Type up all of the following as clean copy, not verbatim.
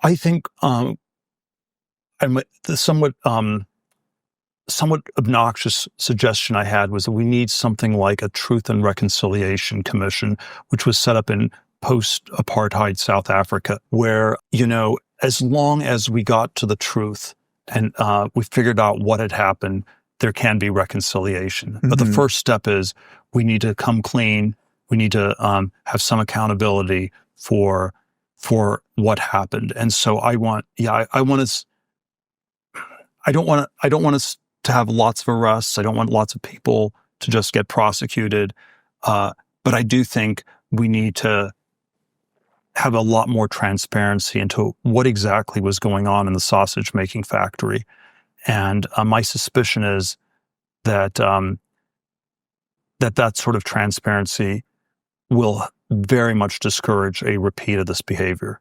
I think the somewhat obnoxious suggestion I had was that we need something like a Truth and Reconciliation Commission, which was set up in post-apartheid South Africa, where, as long as we got to the truth and we figured out what had happened, there can be reconciliation. Mm-hmm. But the first step is we need to come clean. We need to have some accountability for what happened. And so I don't want us to have lots of arrests. I don't want lots of people to just get prosecuted. But I do think we need to have a lot more transparency into what exactly was going on in the sausage making factory. And my suspicion is that that sort of transparency will very much discourage a repeat of this behavior.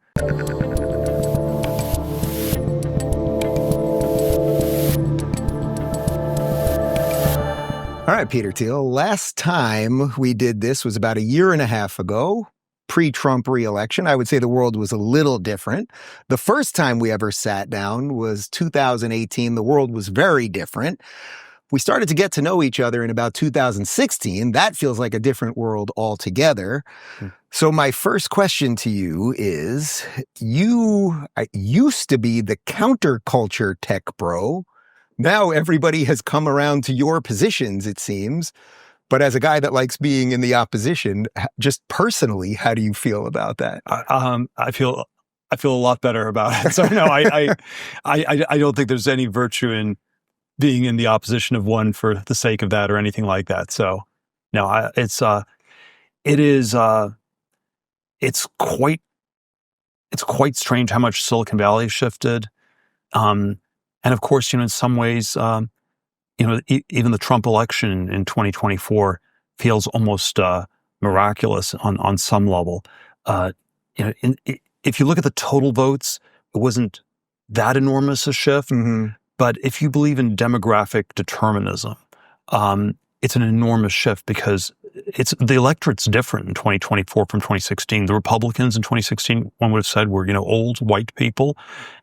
All right, Peter Thiel, last time we did this was about 1.5 years ago, pre-Trump re-election. I would say the world was a little different. The first time we ever sat down was 2018. The world was very different. We started to get to know each other in about 2016. That feels like a different world altogether. So my first question to you is, you used to be the counterculture tech bro. Now everybody has come around to your positions, it seems. But as a guy that likes being in the opposition, just personally, how do you feel about that? I feel a lot better about it. So no, I don't think there's any virtue in being in the opposition of one for the sake of that or anything like that. So no, it's quite strange how much Silicon Valley has shifted. And of course, in some ways, even the Trump election in 2024 feels almost miraculous on some level. If you look at the total votes, it wasn't that enormous a shift. Mm-hmm. But if you believe in demographic determinism, it's an enormous shift because the electorate's different in 2024 from 2016. The Republicans in 2016, one would have said, were old white people,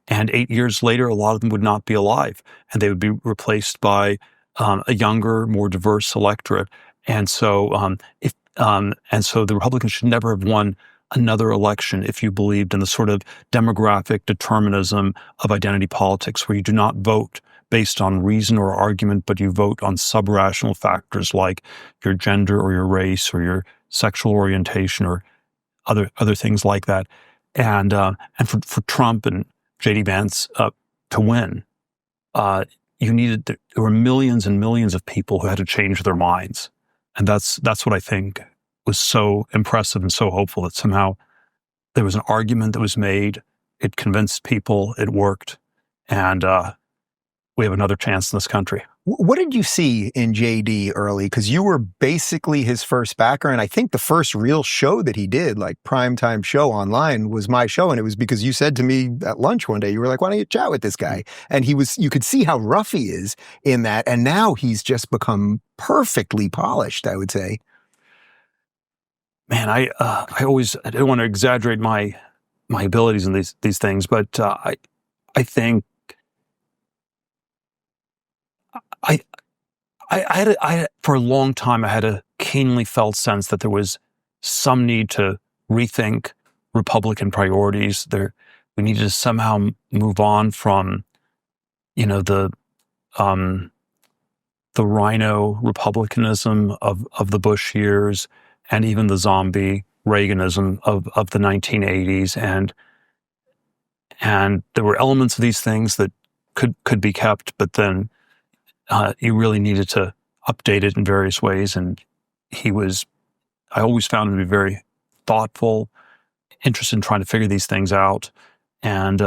and 8 years later, a lot of them would not be alive, and they would be replaced by a younger, more diverse electorate. And so, the Republicans should never have won another election if you believed in the sort of demographic determinism of identity politics, where you do not vote based on reason or argument, but you vote on sub-rational factors like your gender or your race or your sexual orientation or other things like that. And for Trump and JD Vance to win, there were millions and millions of people who had to change their minds, and that's what I think was so impressive and so hopeful, that somehow there was an argument that was made, it convinced people, it worked, and we have another chance in this country. What did you see in JD early? Because you were basically his first backer, and I think the first real show that he did, like primetime show online, was my show, and it was because you said to me at lunch one day, you were like, why don't you chat with this guy? And you could see how rough he is in that, and now he's just become perfectly polished, I would say. Man, I don't want to exaggerate my abilities in these things, but I think I had for a long time I had a keenly felt sense that there was some need to rethink Republican priorities. We needed to somehow move on from the rhino republicanism of the Bush years, and even the zombie Reaganism of the 1980s, and there were elements of these things that could be kept, but then you really needed to update it in various ways. And I always found him to be very thoughtful, interested in trying to figure these things out, and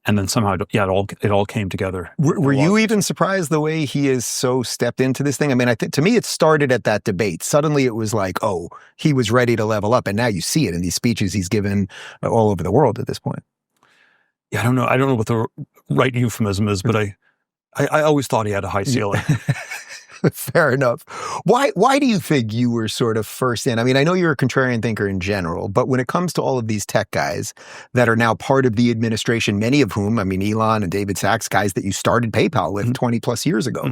then somehow, it all came together. Were you even surprised the way he has so stepped into this thing? I mean, to me, it started at that debate. Suddenly it was like, oh, he was ready to level up. And now you see it in these speeches he's given all over the world at this point. Yeah, I don't know what the right euphemism is, but I always thought he had a high ceiling. Fair enough. Why do you think you were sort of first in? I mean, I know you're a contrarian thinker in general, but when it comes to all of these tech guys that are now part of the administration, many of whom, I mean, Elon and David Sachs, guys that you started PayPal with 20 plus years ago,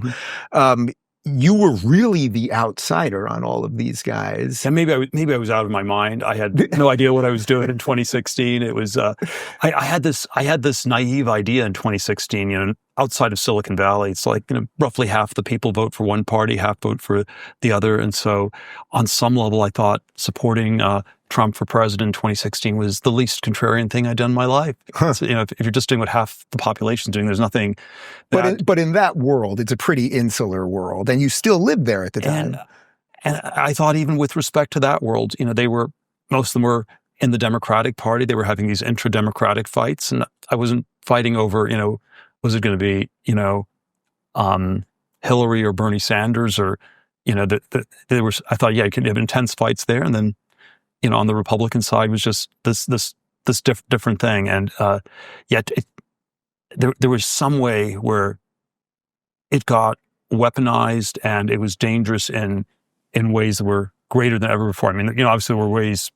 you were really the outsider on all of these guys. Yeah, maybe I was out of my mind. I had no idea what I was doing in 2016. It was I had this naive idea in 2016. You know, outside of Silicon Valley, it's like, you know, roughly half the people vote for one party, half vote for the other. And so, on some level, I thought supporting Trump for president in 2016 was the least contrarian thing I'd done in my life. So, you know, if you're just doing what half the population's doing, there's nothing. But in that world, it's a pretty insular world, and you still lived there at the time. And I thought, even with respect to that world, you know, most of them were in the Democratic Party. They were having these intra-democratic fights, and I wasn't fighting over, you know, was it going to be, you know, Hillary or Bernie Sanders, or, you know, there was. I thought, yeah, you could have intense fights there, and then, you know, on the Republican side was just this different thing, and yet there was some way where it got weaponized, and it was dangerous in ways that were greater than ever before. I mean, you know, obviously there were ways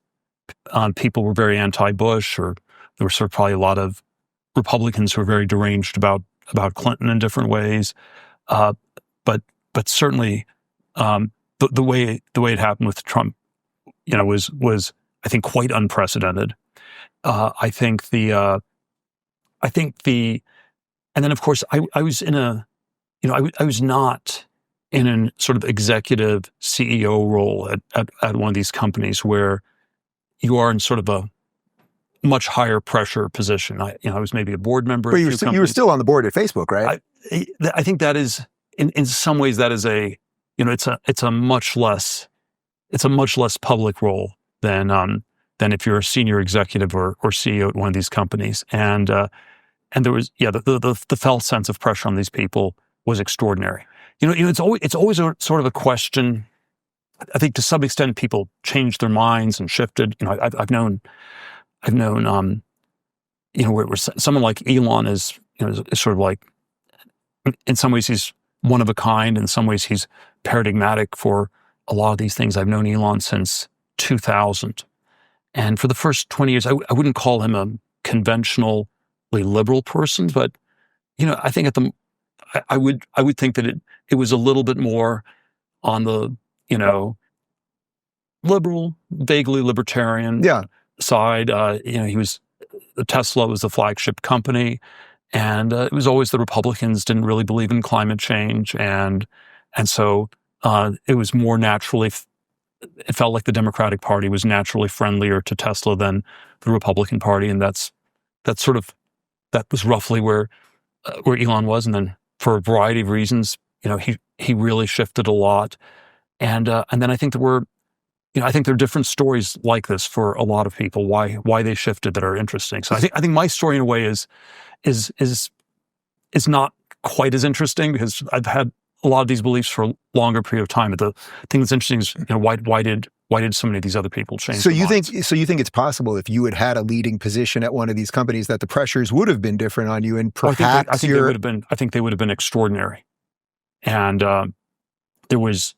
people were very anti-Bush, or there were sort of probably a lot of Republicans who were very deranged about Clinton in different ways, but certainly the way it happened with Trump, you know, was I think quite unprecedented. I think and then of course I was in a, you know, I was not in a sort of executive CEO role at one of these companies where you are in sort of a much higher pressure position. I was maybe a board member. But you were still on the board at Facebook, right? I think that is in some ways that is a, you know, it's a much less public role than if you're a senior executive or CEO at one of these companies. And there was, yeah, the felt sense of pressure on these people was extraordinary. You know, it's always a sort of a question. I think to some extent people changed their minds and shifted. You know, I've known, you know, where someone like Elon is, you know, is sort of like, in some ways he's one of a kind. In some ways he's paradigmatic for a lot of these things. I've known Elon since 2000. And for the first 20 years, I wouldn't call him a conventionally liberal person, but, you know, I think I would think that it was a little bit more on the, you know, liberal, vaguely libertarian side. You know, Tesla was the flagship company, and it was always the Republicans didn't really believe in climate change, and so it was more naturally. It felt like the Democratic Party was naturally friendlier to Tesla than the Republican Party, and that was roughly where Elon was. And then for a variety of reasons, you know, he really shifted a lot, and then I think I think there are different stories like this for a lot of people why they shifted that are interesting. So I think my story in a way is not quite as interesting because I've had a lot of these beliefs for a longer period of time. But the thing that's interesting is, you know, why did so many of these other people change? So you think it's possible if you had a leading position at one of these companies that the pressures would have been different on you, and perhaps I think they would have been extraordinary. And there was,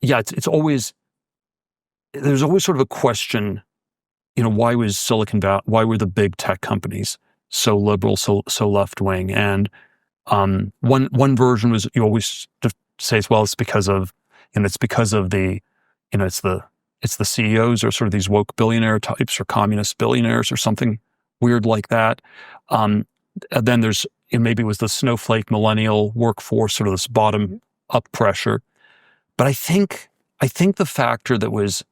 yeah, there's always sort of a question, you know, why was Silicon Valley, why were the big tech companies so liberal, so left wing? And one version was, you always say, well, it's because of the, you know, it's the CEOs or sort of these woke billionaire types or communist billionaires or something weird like that. And then there's, you know, maybe it was the snowflake millennial workforce, sort of this bottom up pressure. But I think the factor that was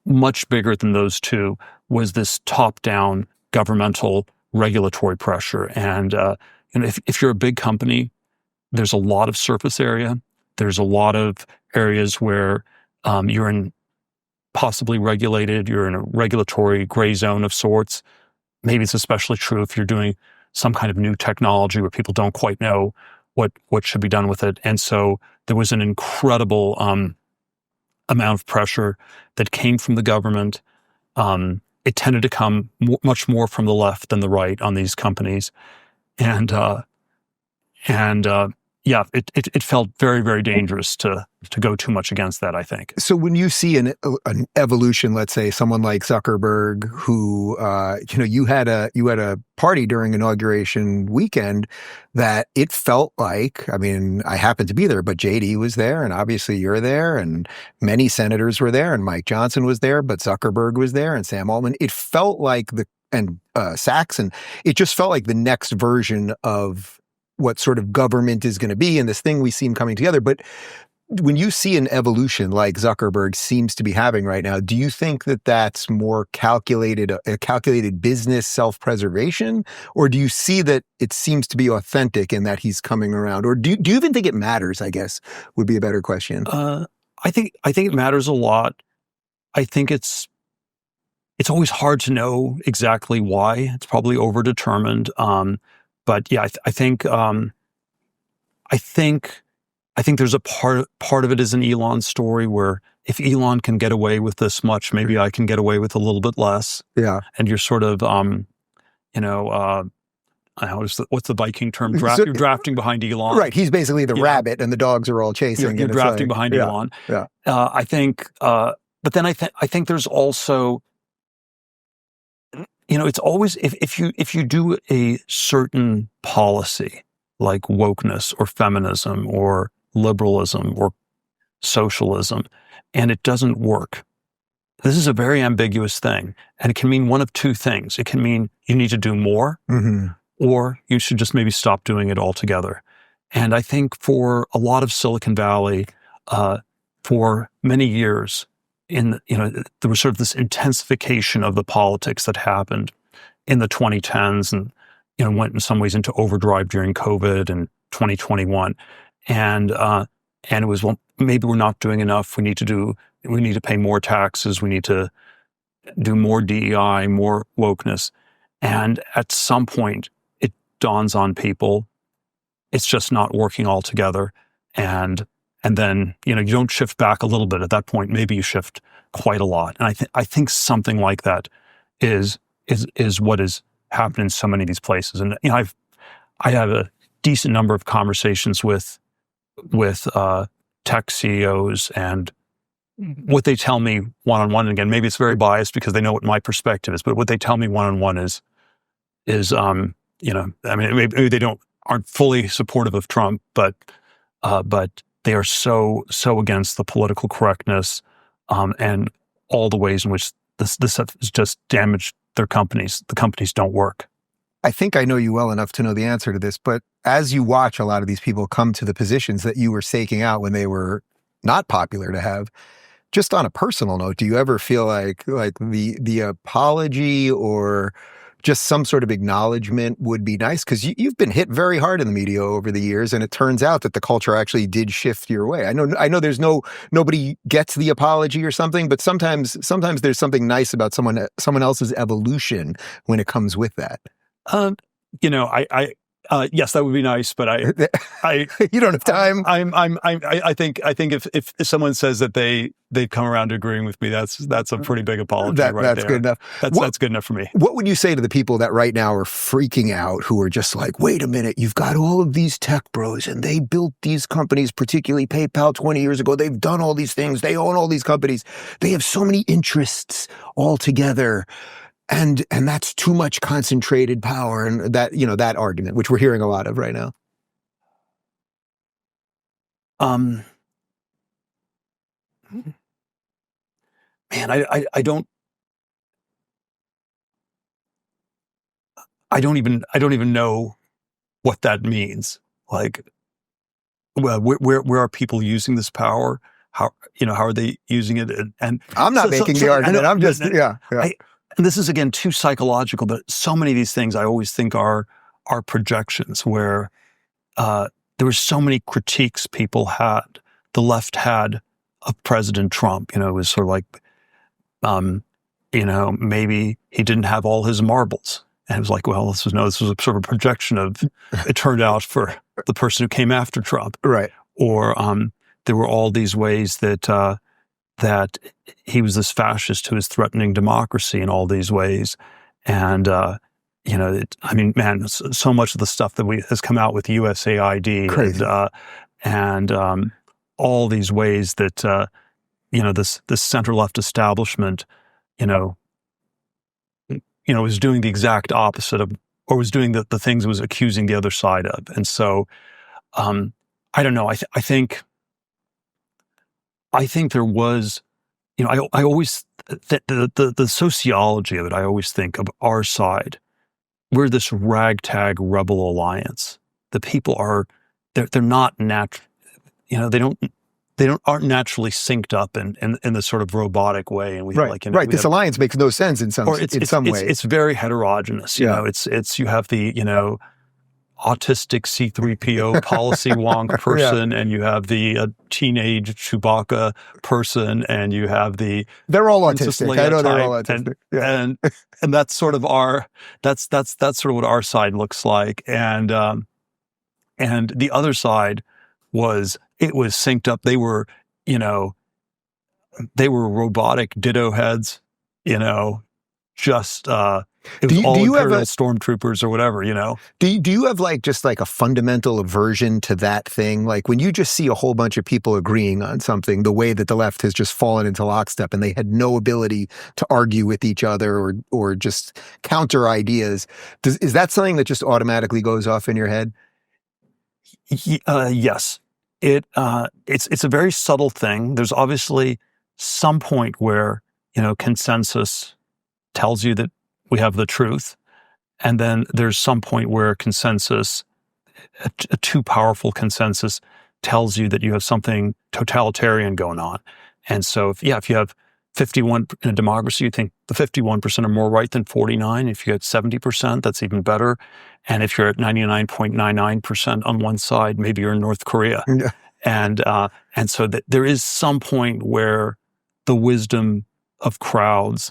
much bigger than those two was this top-down governmental regulatory pressure. And you know, if you're a big company, there's a lot of surface area. There's a lot of areas where you're in possibly regulated. You're in a regulatory gray zone of sorts. Maybe it's especially true if you're doing some kind of new technology where people don't quite know what should be done with it. And so there was an incredible amount of pressure that came from the government. It tended to come much more from the left than the right on these companies. And it felt very, very dangerous to go too much against that, I think. So when you see an evolution, let's say someone like Zuckerberg, who you had a party during inauguration weekend that it felt like, I mean, I happened to be there, but JD was there, and obviously you're there, and many senators were there, and Mike Johnson was there, but Zuckerberg was there, and Sam Altman. It felt like Sachs, and it just felt like the next version of what sort of government is going to be, and this thing we see coming together. But when you see an evolution like Zuckerberg seems to be having right now, do you think that that's more a calculated business self-preservation, or do you see that it seems to be authentic in that he's coming around? Or do you even think it matters, I guess, would be a better question. I think it matters a lot. I think it's always hard to know exactly why. It's probably overdetermined. But yeah, I think there's a part of it is an Elon story where if Elon can get away with this much, maybe I can get away with a little bit less. Yeah. And you're sort of, what's the Viking term? You're drafting behind Elon. Right. He's basically the rabbit and the dogs are all chasing. You're drafting behind Elon. Yeah. I think, but then I think there's also, it's always, if you do a certain policy like wokeness or feminism or liberalism or socialism, and it doesn't work, this is a very ambiguous thing. And it can mean one of two things. It can mean you need to do more, or you should just maybe stop doing it altogether. And I think for a lot of Silicon Valley, for many years, there was sort of this intensification of the politics that happened in the 2010s and, went in some ways into overdrive during COVID and 2021. And it was, well, maybe we're not doing enough. We need to pay more taxes. We need to do more DEI, more wokeness. And at some point it dawns on people, it's just not working altogether. And then, you don't shift back a little bit. At that point, maybe you shift quite a lot. And I think something like that is what is happening in so many of these places. And I have a decent number of conversations with tech CEOs, and what they tell me one-on-one, and again, maybe it's very biased because they know what my perspective is, but what they tell me one-on-one is maybe they aren't fully supportive of Trump, but they are so against the political correctness and all the ways in which this has just damaged their companies. The companies don't work. I think I know you well enough to know the answer to this, but as you watch a lot of these people come to the positions that you were staking out when they were not popular to have, just on a personal note, do you ever feel like the apology or just some sort of acknowledgement would be nice? Because you've been hit very hard in the media over the years, and it turns out that the culture actually did shift your way. I know there's nobody gets the apology or something, but sometimes there's something nice about someone else's evolution when it comes with that. Yes, that would be nice, but I you don't have time. I think if someone says that they've come around to agreeing with me, that's a pretty big apology. That's there. Good enough. That's good enough for me. What would you say to the people that right now are freaking out, who are just like, wait a minute, you've got all of these tech bros and they built these companies, particularly PayPal 20 years ago. They've done all these things. They own all these companies. They have so many interests all together. And that's too much concentrated power, and that argument, which we're hearing a lot of right now. Man, I don't even know what that means. Like, well, where are people using this power? How are they using it? And I'm not making the argument. I'm just and this is, again, too psychological, but so many of these things I always think are projections where there were so many critiques the left had of President Trump. It was sort of like, maybe he didn't have all his marbles. And it was like, well, this was a sort of a projection of, it turned out for the person who came after Trump. Right. Or there were all these ways that he was this fascist who was threatening democracy in all these ways. And I mean, man, so much of the stuff that has come out with USAID Crazy. and all these ways that this center left establishment, was doing the exact opposite of, or was doing the things it was accusing the other side of. And so, I don't know. I think there was, I always the sociology of it. I always think of our side. We're this ragtag rebel alliance. The people they're not natural. Aren't naturally synced up in this sort of robotic way. And we right. This alliance makes no sense in some ways. It's very heterogeneous. You have the autistic C-3PO policy wonk person, and you have the teenage Chewbacca person, and you have they're all autistic. I know they're all autistic. And that's sort of that's sort of what our side looks like. And the other side was synced up. They were robotic ditto heads, just it was all Imperial stormtroopers or whatever, Do you have just a fundamental aversion to that thing? Like when you just see a whole bunch of people agreeing on something, the way that the left has just fallen into lockstep and they had no ability to argue with each other or just counter ideas. Is that something that just automatically goes off in your head? Yes. It's a very subtle thing. There's obviously some point where, consensus tells you that we have the truth. And then there's some point where consensus, a too powerful consensus, tells you that you have something totalitarian going on. And so if you have 51 in a democracy, you think the 51% are more right than 49. If you get 70%, that's even better. And if you're at 99.99% on one side, maybe you're in North Korea. Yeah. And so there is some point where the wisdom of crowds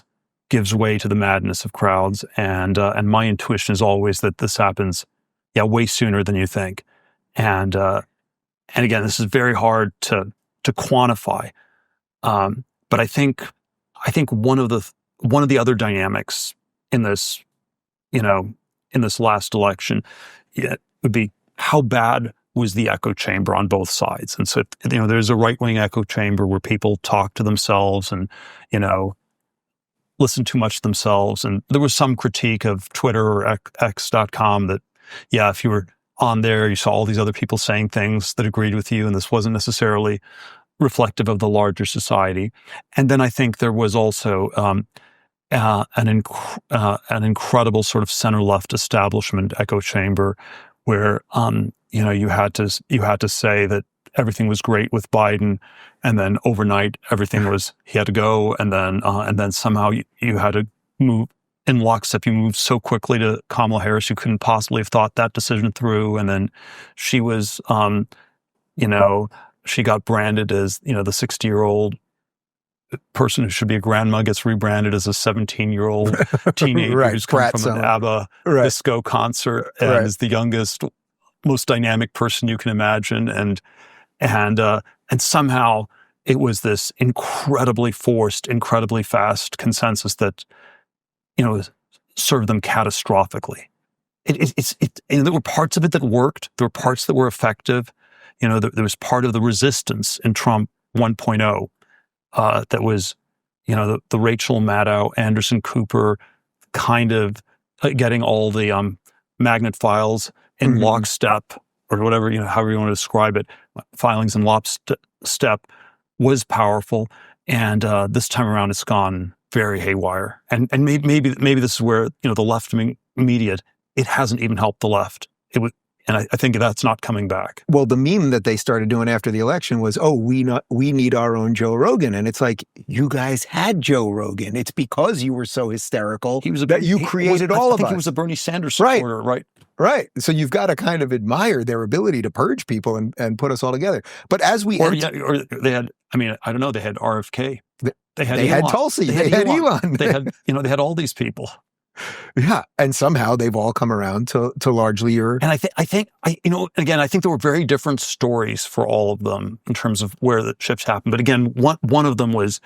gives way to the madness of crowds. And my intuition is always that this happens, way sooner than you think. And again, this is very hard to quantify. But I think one of the other dynamics in this, in this last election, would be how bad was the echo chamber on both sides. And so, there's a right-wing echo chamber where people talk to themselves and, listen too much to themselves. And there was some critique of Twitter or X.com that, if you were on there, you saw all these other people saying things that agreed with you, and this wasn't necessarily reflective of the larger society. And then I think there was also an incredible sort of center-left establishment echo chamber where you had to say that everything was great with Biden, and then overnight he had to go, and then somehow you had to move in lockstep. You moved so quickly to Kamala Harris, you couldn't possibly have thought that decision through, and then she was, she got branded as the 60-year-old person who should be a grandma gets rebranded as a 17-year-old teenager who's come from an ABBA disco concert and is the youngest, most dynamic person you can imagine, and somehow it was this incredibly forced, incredibly fast consensus that served them catastrophically. And there were parts of it that worked. There were parts that were effective. There was part of the resistance in Trump 1.0 that was, the Rachel Maddow, Anderson Cooper kind of getting all the magnet files in lockstep, or whatever, however you want to describe it, filings in lockstep was powerful. And this time around, it's gone very haywire. And maybe this is where, the left-wing media, it hasn't even helped the left. And I think that's not coming back. Well, the meme that they started doing after the election was, we need our own Joe Rogan. And it's like, you guys had Joe Rogan. It's because you were so hysterical that you created all of us. I think he was a Bernie Sanders supporter, right? Right. So you've got to kind of admire their ability to purge people and put us all together. But as we... or they had, I don't know, they had RFK. They had Tulsi. They had Elon. They had all these people. Yeah, and somehow they've all come around to largely your... And I think again, I think there were very different stories for all of them in terms of where the shifts happened. But again, one of them was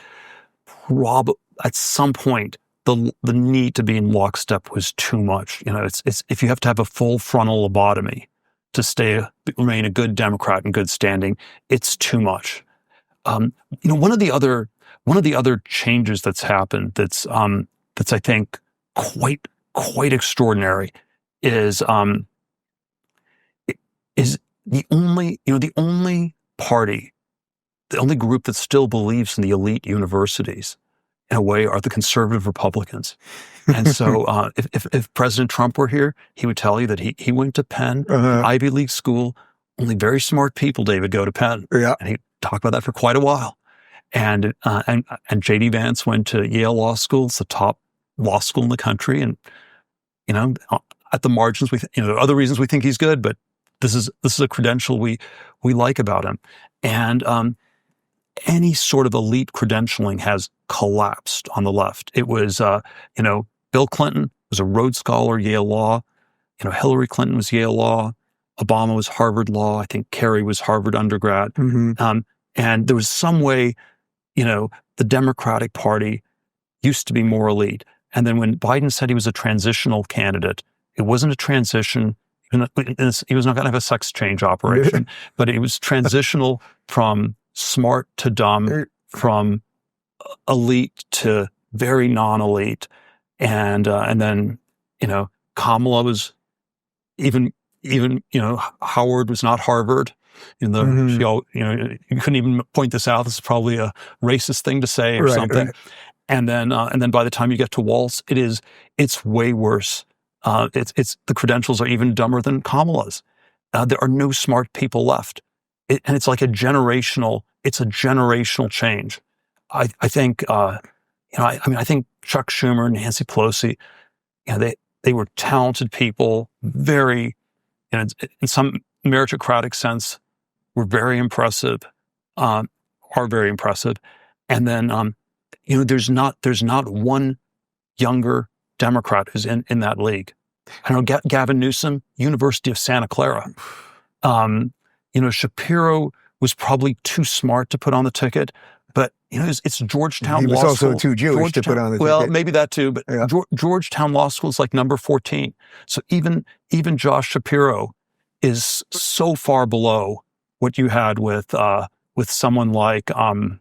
at some point the need to be in lockstep was too much. It's if you have to have a full frontal lobotomy to remain a good Democrat in good standing, it's too much. One of the other changes that's happened that's I think quite extraordinary is the only party, the only group that still believes in the elite universities in a way are the conservative Republicans. And so if President Trump were here, he would tell you that he went to Penn, an Ivy League school. Only very smart people, David, go to Penn. Yeah. And he talked about that for quite a while. And JD Vance went to Yale Law School. It's the top law school in the country. And, at the margins, there are other reasons we think he's good, but this is a credential we like about him. And any sort of elite credentialing has collapsed on the left. It was, Bill Clinton was a Rhodes Scholar, Yale Law. Hillary Clinton was Yale Law. Obama was Harvard Law. I think Kerry was Harvard undergrad. Mm-hmm. And there was some way, the Democratic Party used to be more elite. And then when Biden said he was a transitional candidate, it wasn't a transition. He was not going to have a sex change operation, but it was transitional from smart to dumb, from elite to very non-elite. And then, Kamala was even, Howard was not Harvard. You couldn't even point this out. This is probably a racist thing to say or something. Right. And then by the time you get to Walz, it's way worse. It's the credentials are even dumber than Kamala's. There are no smart people left. And it's like a generational change. I think, I think Chuck Schumer, Nancy Pelosi, they were talented people, very, in some meritocratic sense, were very impressive, are very impressive. And then, there's not one younger Democrat who's in that league. I know Gavin Newsom, University of Santa Clara. Shapiro was probably too smart to put on the ticket, but it's Georgetown Law School. He was also too Jewish to put on the ticket. Well, maybe that too, but yeah. Georgetown Law School is like number 14. So even Josh Shapiro is so far below what you had with someone like Clinton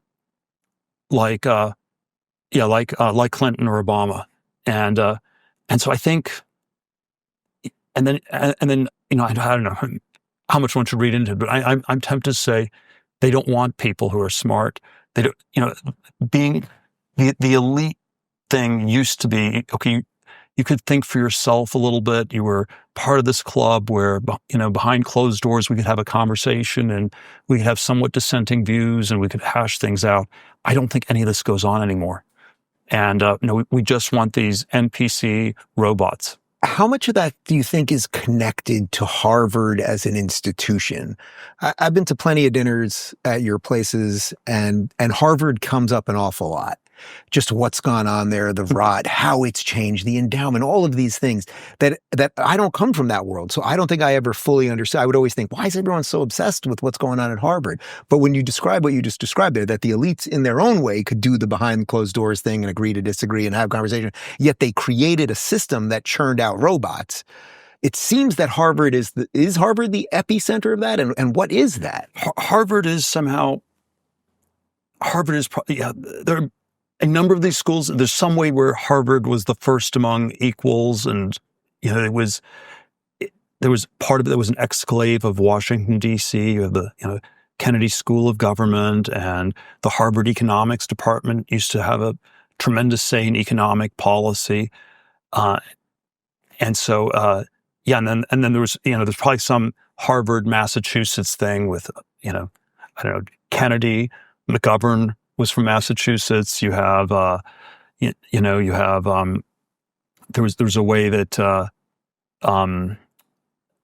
or Obama, and so I think, and then I don't know how much one should read into it, but I'm tempted to say they don't want people who are smart. They don't, being the elite thing used to be, okay, you could think for yourself a little bit. You were part of this club where, behind closed doors, we could have a conversation and we could have somewhat dissenting views and we could hash things out. I don't think any of this goes on anymore. And, we just want these NPC robots. How much of that do you think is connected to Harvard as an institution? I've been to plenty of dinners at your places, and Harvard comes up an awful lot. Just what's gone on there, the rot, how it's changed, the endowment, all of these things that I don't come from that world. So I don't think I ever fully understood. I would always think, why is everyone so obsessed with what's going on at Harvard? But when you describe what you just described there, that the elites in their own way could do the behind closed doors thing and agree to disagree and have conversation, yet they created a system that churned out robots. It seems that Harvard is Harvard the epicenter of that? And what is that? Harvard is probably, there are a number of these schools. There's some way where Harvard was the first among equals, and there was part of it that was an exclave of Washington D.C. or the Kennedy School of Government, and the Harvard Economics Department used to have a tremendous say in economic policy, and so and then there was there's probably some Harvard Massachusetts thing with I don't know, Kennedy, McGovern was from Massachusetts. You have, there was a way that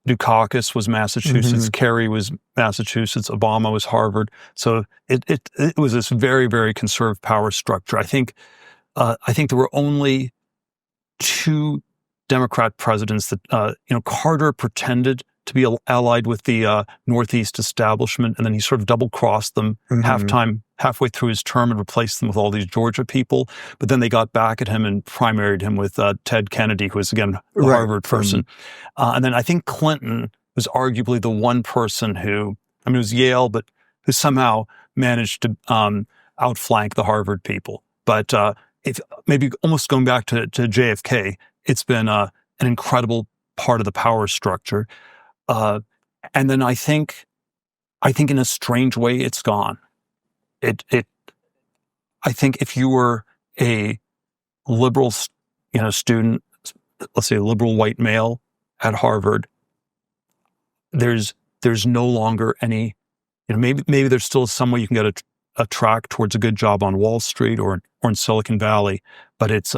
Dukakis was Massachusetts, mm-hmm. Kerry was Massachusetts, Obama was Harvard. So it was this very, very conservative power structure. I think there were only two Democrat presidents that Carter pretended to be allied with the Northeast establishment, and then he sort of double-crossed them halfway through his term and replaced them with all these Georgia people. But then they got back at him and primaried him with Ted Kennedy, who was, again, a Harvard person. And then I think Clinton was arguably the one person who, I mean, it was Yale, but who somehow managed to outflank the Harvard people. But if maybe almost going back to JFK, it's been an incredible part of the power structure. And then I think in a strange way, it's gone. I think if you were a liberal, student, let's say a liberal white male at Harvard, there's no longer any, maybe there's still some way you can get a track towards a good job on Wall Street or in Silicon Valley, but it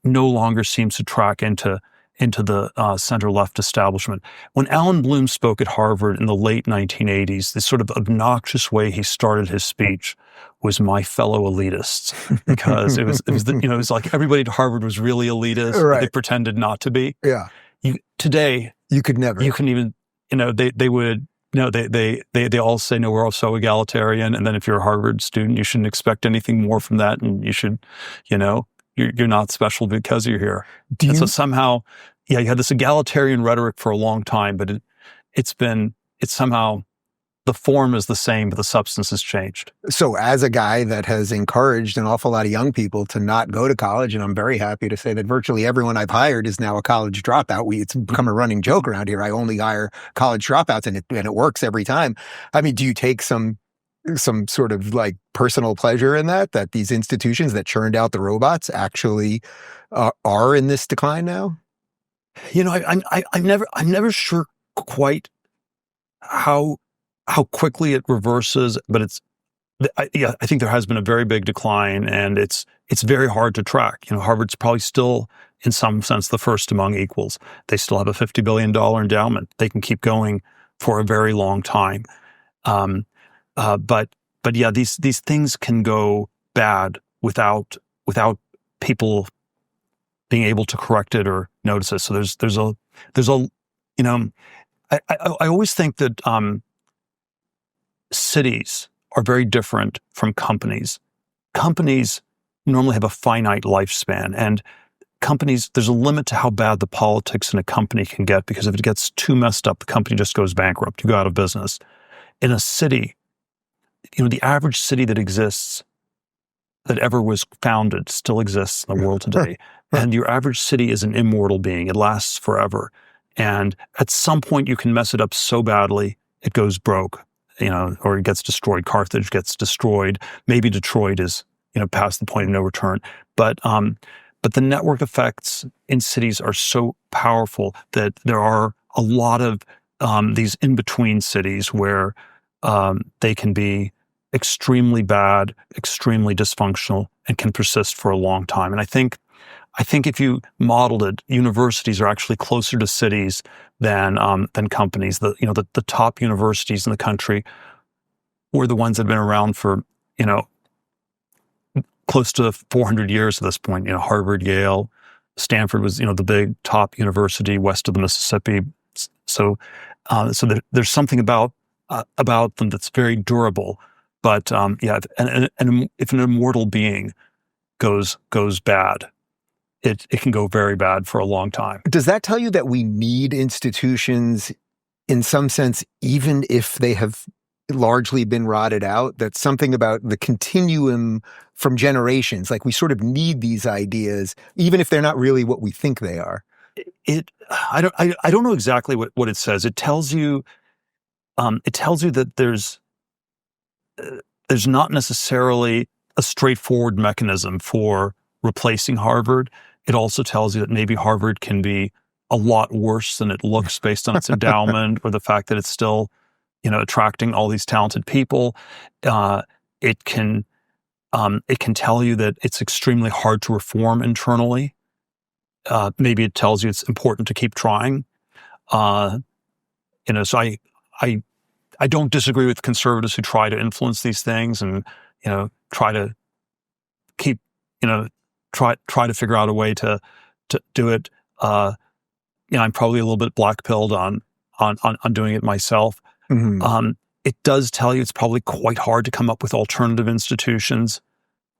no longer seems to track into the center-left establishment. When Alan Bloom spoke at Harvard in the late 1980s, the sort of obnoxious way he started his speech was "my fellow elitists," because it was like everybody at Harvard was really elitist. Right. They pretended not to be. Yeah. Today, you could never. You couldn't even. They would. They all say, no, we're all so egalitarian. And then if you're a Harvard student, you shouldn't expect anything more from that. And you should, you're not special because you're here. So somehow, you had this egalitarian rhetoric for a long time, but it's somehow, the form is the same, but the substance has changed. So as a guy that has encouraged an awful lot of young people to not go to college, and I'm very happy to say that virtually everyone I've hired is now a college dropout. It's become a running joke around here. I only hire college dropouts, and it works every time. I mean, do you take some sort of like personal pleasure in that these institutions that churned out the robots actually are in this decline now? I'm never sure quite how quickly it reverses, but I think there has been a very big decline, and it's very hard to track. Harvard's probably still, in some sense, the first among equals. They still have a $50 billion endowment. They can keep going for a very long time. But these things can go bad without people being able to correct it or notice it. So there's a I always think that cities are very different from companies. Companies normally have a finite lifespan, and companies, there's a limit to how bad the politics in a company can get, because if it gets too messed up, the company just goes bankrupt. You go out of business. In a city, the average city that exists, that ever was founded, still exists in the world today. And your average city is an immortal being. It lasts forever. And at some point, you can mess it up so badly, it goes broke. Or it gets destroyed. Carthage gets destroyed. Maybe Detroit is, past the point of no return. But the network effects in cities are so powerful that there are a lot of these in-between cities where they can be extremely bad, extremely dysfunctional, and can persist for a long time. And I think if you modeled it, universities are actually closer to cities than companies. The top universities in the country were the ones that have been around for close to 400 years at this point. Harvard, Yale, Stanford was the big top university west of the Mississippi. So there's something about them that's very durable. But and if an immortal being goes bad, it can go very bad for a long time. Does that tell you that we need institutions in some sense, even if they have largely been rotted out? That's something about the continuum from generations. Like we sort of need these ideas, even if they're not really what we think they are. I don't know exactly what it says. It tells you that there's not necessarily a straightforward mechanism for replacing Harvard. It also tells you that maybe Harvard can be a lot worse than it looks based on its endowment or the fact that it's still, attracting all these talented people. It can tell you that it's extremely hard to reform internally. Maybe it tells you it's important to keep trying. So I don't disagree with conservatives who try to influence these things and, try to keep, try to figure out a way to do it. I'm probably a little bit black-pilled on doing it myself. It does tell you it's probably quite hard to come up with alternative institutions.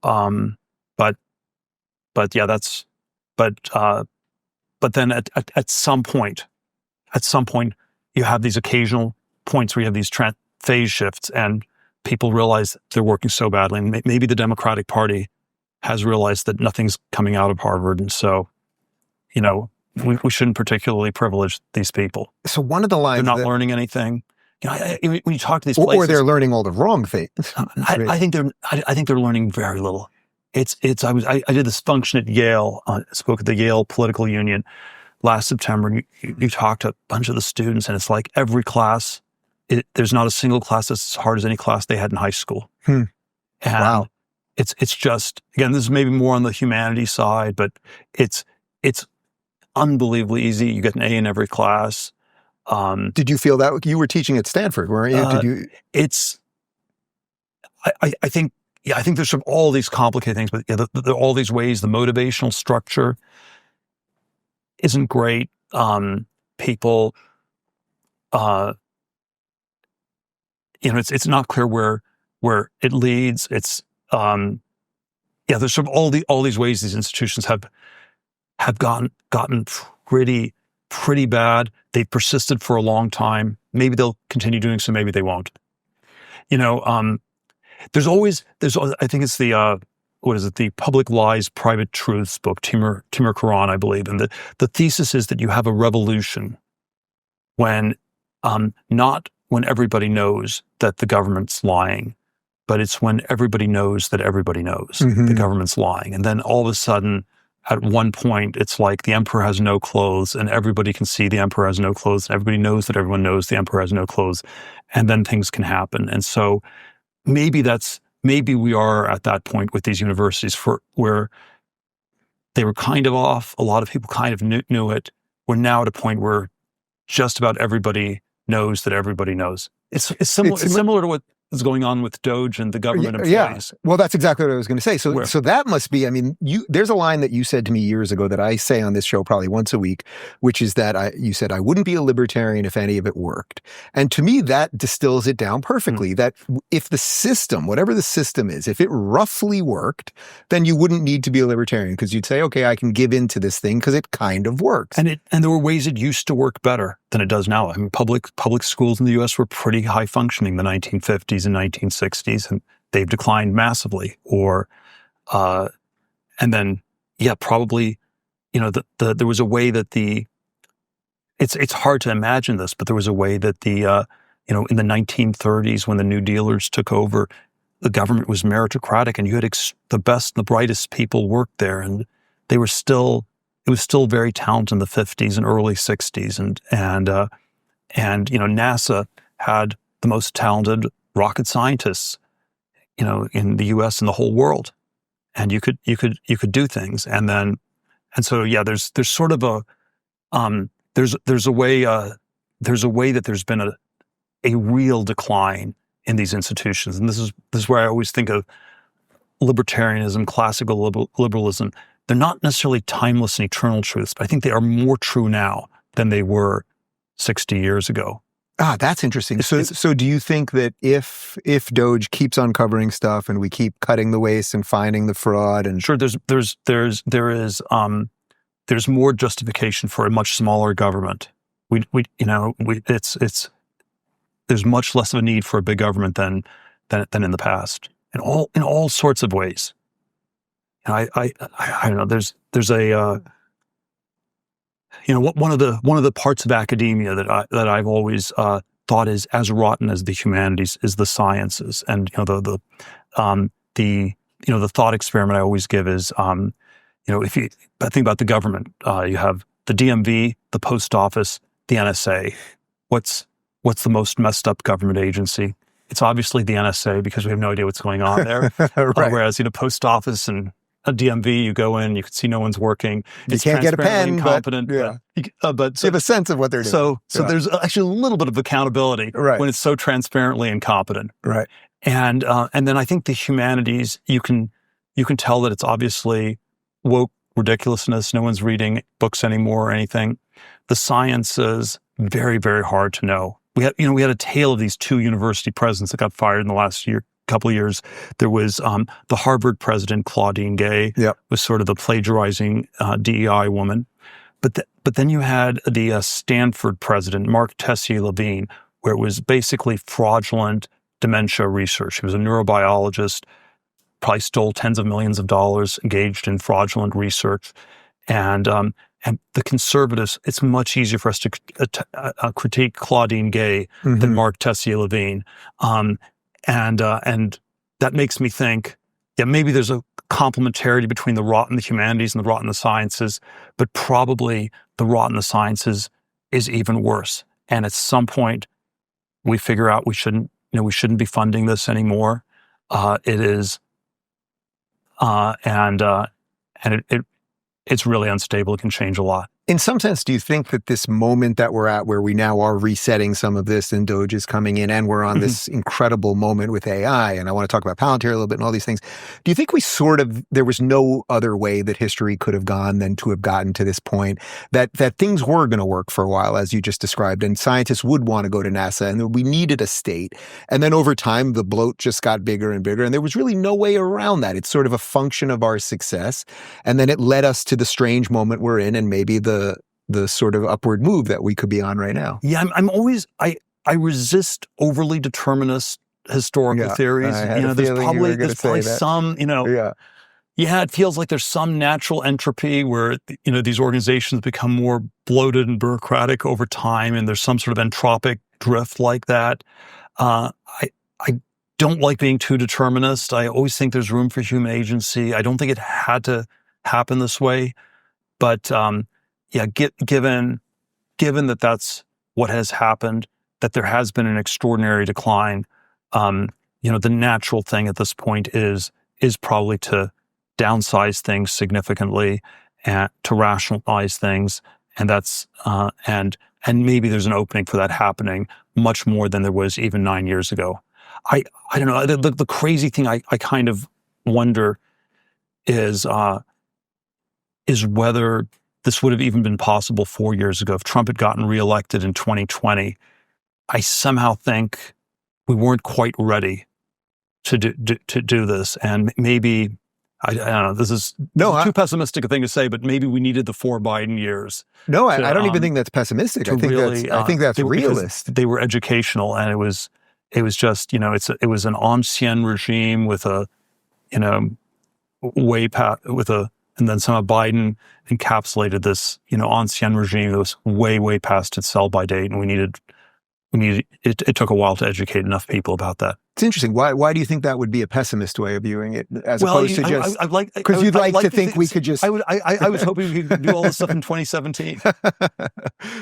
But then at some point, you have these occasional points where you have these phase shifts, and people realize they're working so badly. And maybe the Democratic Party has realized that nothing's coming out of Harvard, and so, we shouldn't particularly privilege these people. So one of the lines they're not learning anything. When you talk to these places, or they're learning all the wrong things. I think they're learning very little. I did this function at Yale. I spoke at the Yale Political Union last September. You talk to a bunch of the students, and it's like every class. There's not a single class that's as hard as any class they had in high school. And wow. It's just, again, this is maybe more on the humanities side, but it's unbelievably easy. You get an A in every class. Did you feel that? You were teaching at Stanford, weren't you? I think there's sort of all these complicated things, but there are all these ways. The motivational structure isn't great. People, it's not clear where it leads. It's there's sort of all these ways these institutions have gotten pretty bad. They've persisted for a long time. Maybe they'll continue doing so. Maybe they won't. There's I think it's the Public Lies, Private Truths book, Timur Kuran, I believe. And the thesis is that you have a revolution when, not when everybody knows that the government's lying, but it's when everybody knows that everybody knows the government's lying. And then all of a sudden, at one point, it's like the emperor has no clothes, and everybody can see the emperor has no clothes, and everybody knows that everyone knows the emperor has no clothes, and then things can happen. And so maybe we are at that point with these universities where they were kind of off. A lot of people kind of knew it. We're now at a point where just about everybody knows that everybody knows. It's similar to what is going on with Doge and the government employees. Yeah. Well, that's exactly what I was going to say. So that must be, there's a line that you said to me years ago that I say on this show probably once a week, which is that you said, I wouldn't be a libertarian if any of it worked. And to me, that distills it down perfectly, that if the system, whatever the system is, if it roughly worked, then you wouldn't need to be a libertarian, because you'd say, okay, I can give in to this thing because it kind of works. And there were ways it used to work better than it does now. Public schools in the U.S. were pretty high functioning in the 1950s and 1960s, and they've declined massively. Probably, there was a way that it's hard to imagine this, but there was a way that in the 1930s, when the New Dealers took over, the government was meritocratic, and you had the best and the brightest people worked there, and it was still very talented in the 50s and early 60s, and NASA had the most talented rocket scientists, in the U.S. and the whole world, and you could do things, and so there's sort of there's a way that there's been a real decline in these institutions, and this is where I always think of libertarianism, classical liberalism. They're not necessarily timeless and eternal truths, but I think they are more true now than they were 60 years ago. That's interesting. So do you think that if Doge keeps uncovering stuff and we keep cutting the waste and finding the fraud, and sure, there's more justification for a much smaller government. There's much less of a need for a big government than in the past, in all sorts of ways. I don't know. There's a one of the parts of academia that I've always thought is as rotten as the humanities is the sciences, and the thought experiment I always give is if you think about the government, you have the DMV, the post office, the NSA. What's the most messed up government agency? It's obviously the NSA, because we have no idea what's going on there. Right. Whereas post office and a DMV, you go in, you can see no one's working. You can't get a pen, incompetent, but you have a sense of what they're doing. So there's actually a little bit of accountability when it's so transparently incompetent. Right. And then I think the humanities, you can tell that it's obviously woke ridiculousness. No one's reading books anymore or anything. The sciences, very, very hard to know. We had a tale of these two university presidents that got fired in the last couple of years. There was the Harvard president, Claudine Gay, was sort of the plagiarizing DEI woman. But then you had the Stanford president, Mark Tessier-Levine, where it was basically fraudulent dementia research. He was a neurobiologist, probably stole tens of millions of dollars, engaged in fraudulent research. And the conservatives, it's much easier for us to critique Claudine Gay than Mark Tessier-Levine. And that makes me think, maybe there's a complementarity between the rot in the humanities and the rot in the sciences, but probably the rot in the sciences is even worse. And at some point, we figure out we shouldn't be funding this anymore. It's really unstable. It can change a lot. In some sense, do you think that this moment that we're at, where we now are resetting some of this and Doge is coming in and we're on this incredible moment with AI, and I want to talk about Palantir a little bit and all these things, do you think there was no other way that history could have gone than to have gotten to this point, that things were going to work for a while, as you just described, and scientists would want to go to NASA, and we needed a state. And then over time, the bloat just got bigger and bigger, and there was really no way around that. It's sort of a function of our success. And then it led us to the strange moment we're in, and maybe the sort of upward move that we could be on right now. Yeah, I resist overly determinist historical theories. There's probably some, it feels like there's some natural entropy where, these organizations become more bloated and bureaucratic over time, and there's some sort of entropic drift like that. I don't like being too determinist. I always think there's room for human agency. I don't think it had to happen this way, but given that that's what has happened, that there has been an extraordinary decline, the natural thing at this point is probably to downsize things significantly and to rationalize things, and that's and maybe there's an opening for that happening much more than there was even 9 years ago. I don't know. The crazy thing I kind of wonder is whether this would have even been possible 4 years ago if Trump had gotten reelected in 2020. I somehow think we weren't quite ready to do this, and maybe I don't know. This is too pessimistic a thing to say, but maybe we needed the 4 Biden years. No, I don't even think that's pessimistic. I think that's realist. They were educational, and it was just it was an ancien regime with a and then somehow Biden encapsulated this, ancien regime that was way, way past its sell-by date, and we needed it took a while to educate enough people about that. It's interesting. Why do you think that would be a pessimist way of viewing it, as opposed to just because you'd like to think we could just? I was hoping we could do all this stuff in 2017.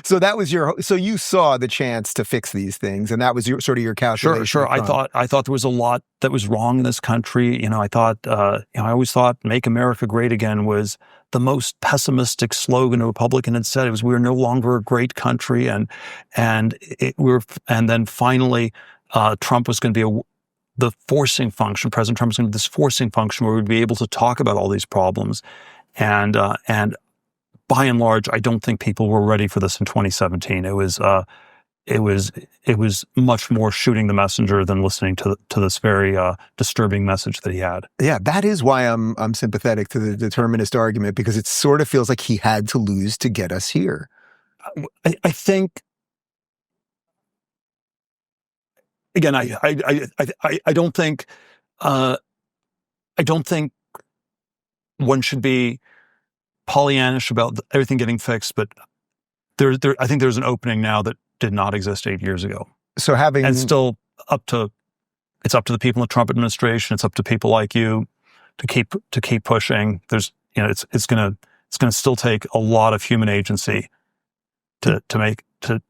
So that was so you saw the chance to fix these things, and that was your calculation. Sure. I thought there was a lot that was wrong in this country. I always thought "Make America Great Again" was the most pessimistic slogan a Republican had said. It was, we were no longer a great country, and then finally Trump was going to be the forcing function. President Trump was going to be this forcing function where we'd be able to talk about all these problems, and by and large, I don't think people were ready for this in 2017. It was much more shooting the messenger than listening to this very disturbing message that he had. Yeah, that is why I'm sympathetic to the determinist argument, because it sort of feels like he had to lose to get us here. I think, again, I don't think one should be Pollyannish about everything getting fixed, but I think there's an opening now that did not exist 8 years ago. So and still it's up to the people in the Trump administration. It's up to people like you to keep pushing. There's it's gonna still take a lot of human agency to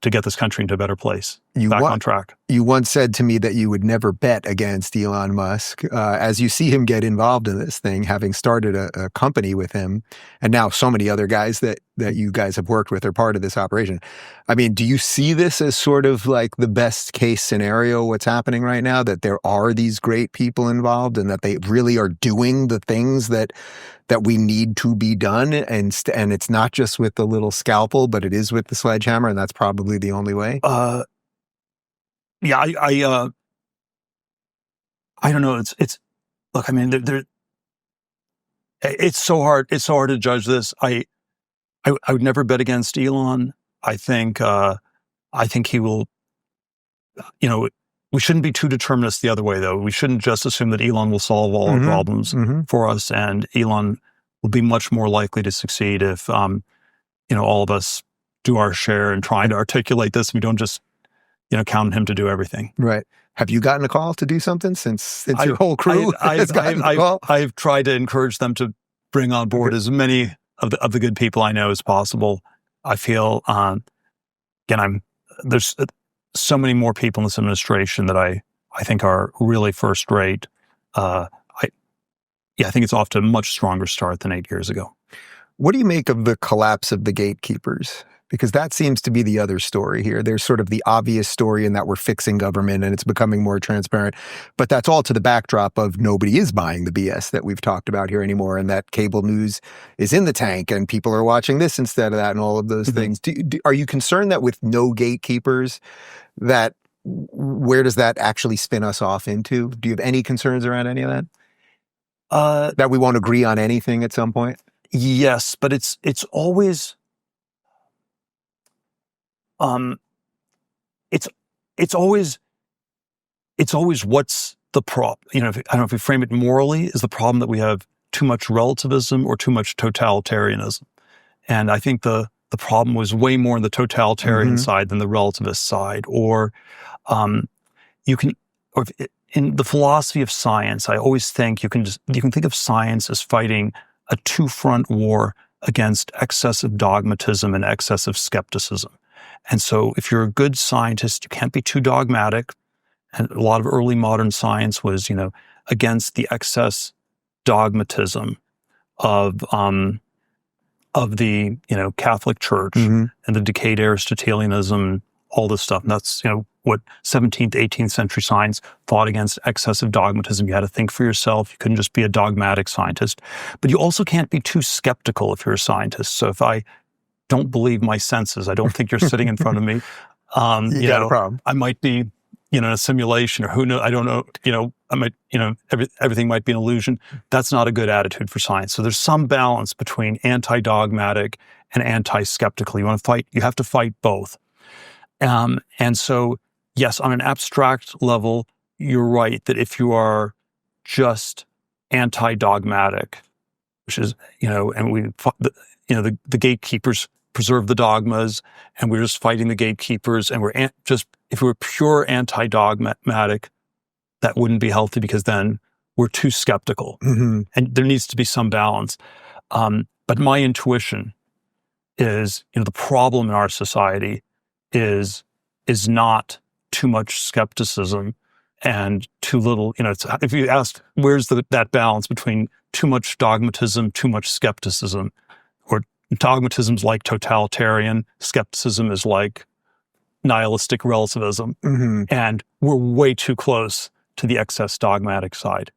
get this country into a better place, back on track. You once said to me that you would never bet against Elon Musk. As you see him get involved in this thing, having started a company with him, and now so many other guys that you guys have worked with are part of this operation. I mean, do you see this as sort of like the best case scenario, what's happening right now, that there are these great people involved and that they really are doing the things that we need to be done, and it's not just with the little scalpel, but it is with the sledgehammer, and that's probably the only way? Yeah, I don't know. It's look. I mean, it's so hard. It's so hard to judge this. I would never bet against Elon. I think he will. You know, we shouldn't be too determinist the other way, though. We shouldn't just assume that Elon will solve all our problems for us, and Elon will be much more likely to succeed if all of us do our share and trying to articulate this. We don't just count on him to do everything. Right. Have you gotten a call to do something since your whole crew has gotten a call? I've tried to encourage them to bring on board as many of the good people I know as possible. I feel, there's so many more people in this administration that I think are really first rate. I think it's off to a much stronger start than 8 years ago. What do you make of the collapse of the gatekeepers? Because that seems to be the other story here. There's sort of the obvious story in that we're fixing government and it's becoming more transparent. But that's all to the backdrop of nobody is buying the BS that we've talked about here anymore, and that cable news is in the tank and people are watching this instead of that and all of those things. Are you concerned that with no gatekeepers, that where does that actually spin us off into? Do you have any concerns around any of that? That we won't agree on anything at some point? Yes, but it's always... It's always what's the problem. I don't know if we frame it morally, is the problem that we have too much relativism or too much totalitarianism. And I think the problem was way more on the totalitarian side than the relativist side. Or in the philosophy of science, I always think you can think of science as fighting a two-front war against excessive dogmatism and excessive skepticism. And so if you're a good scientist, you can't be too dogmatic. And a lot of early modern science was, against the excess dogmatism of the, Catholic Church and the decayed Aristotelianism, all this stuff. And that's, what 17th, 18th century science fought against excessive dogmatism. You had to think for yourself. You couldn't just be a dogmatic scientist. But you also can't be too skeptical if you're a scientist. So if I don't believe my senses, I don't think you're sitting in front of me. You got a problem. I might be, in a simulation, or who knows, I don't know, I might, everything might be an illusion. That's not a good attitude for science. So there's some balance between anti-dogmatic and anti-skeptical. You have to fight both. And so, yes, on an abstract level, you're right that if you are just anti-dogmatic, which is, and the gatekeepers preserve the dogmas, and we're just fighting the gatekeepers, and if we're pure anti-dogmatic, that wouldn't be healthy, because then we're too skeptical, and there needs to be some balance. But my intuition is, the problem in our society is not too much skepticism and too little. If you ask, where's that balance between too much dogmatism, too much skepticism? Or dogmatism is like totalitarian, skepticism is like nihilistic relativism. And we're way too close to the excess dogmatic side.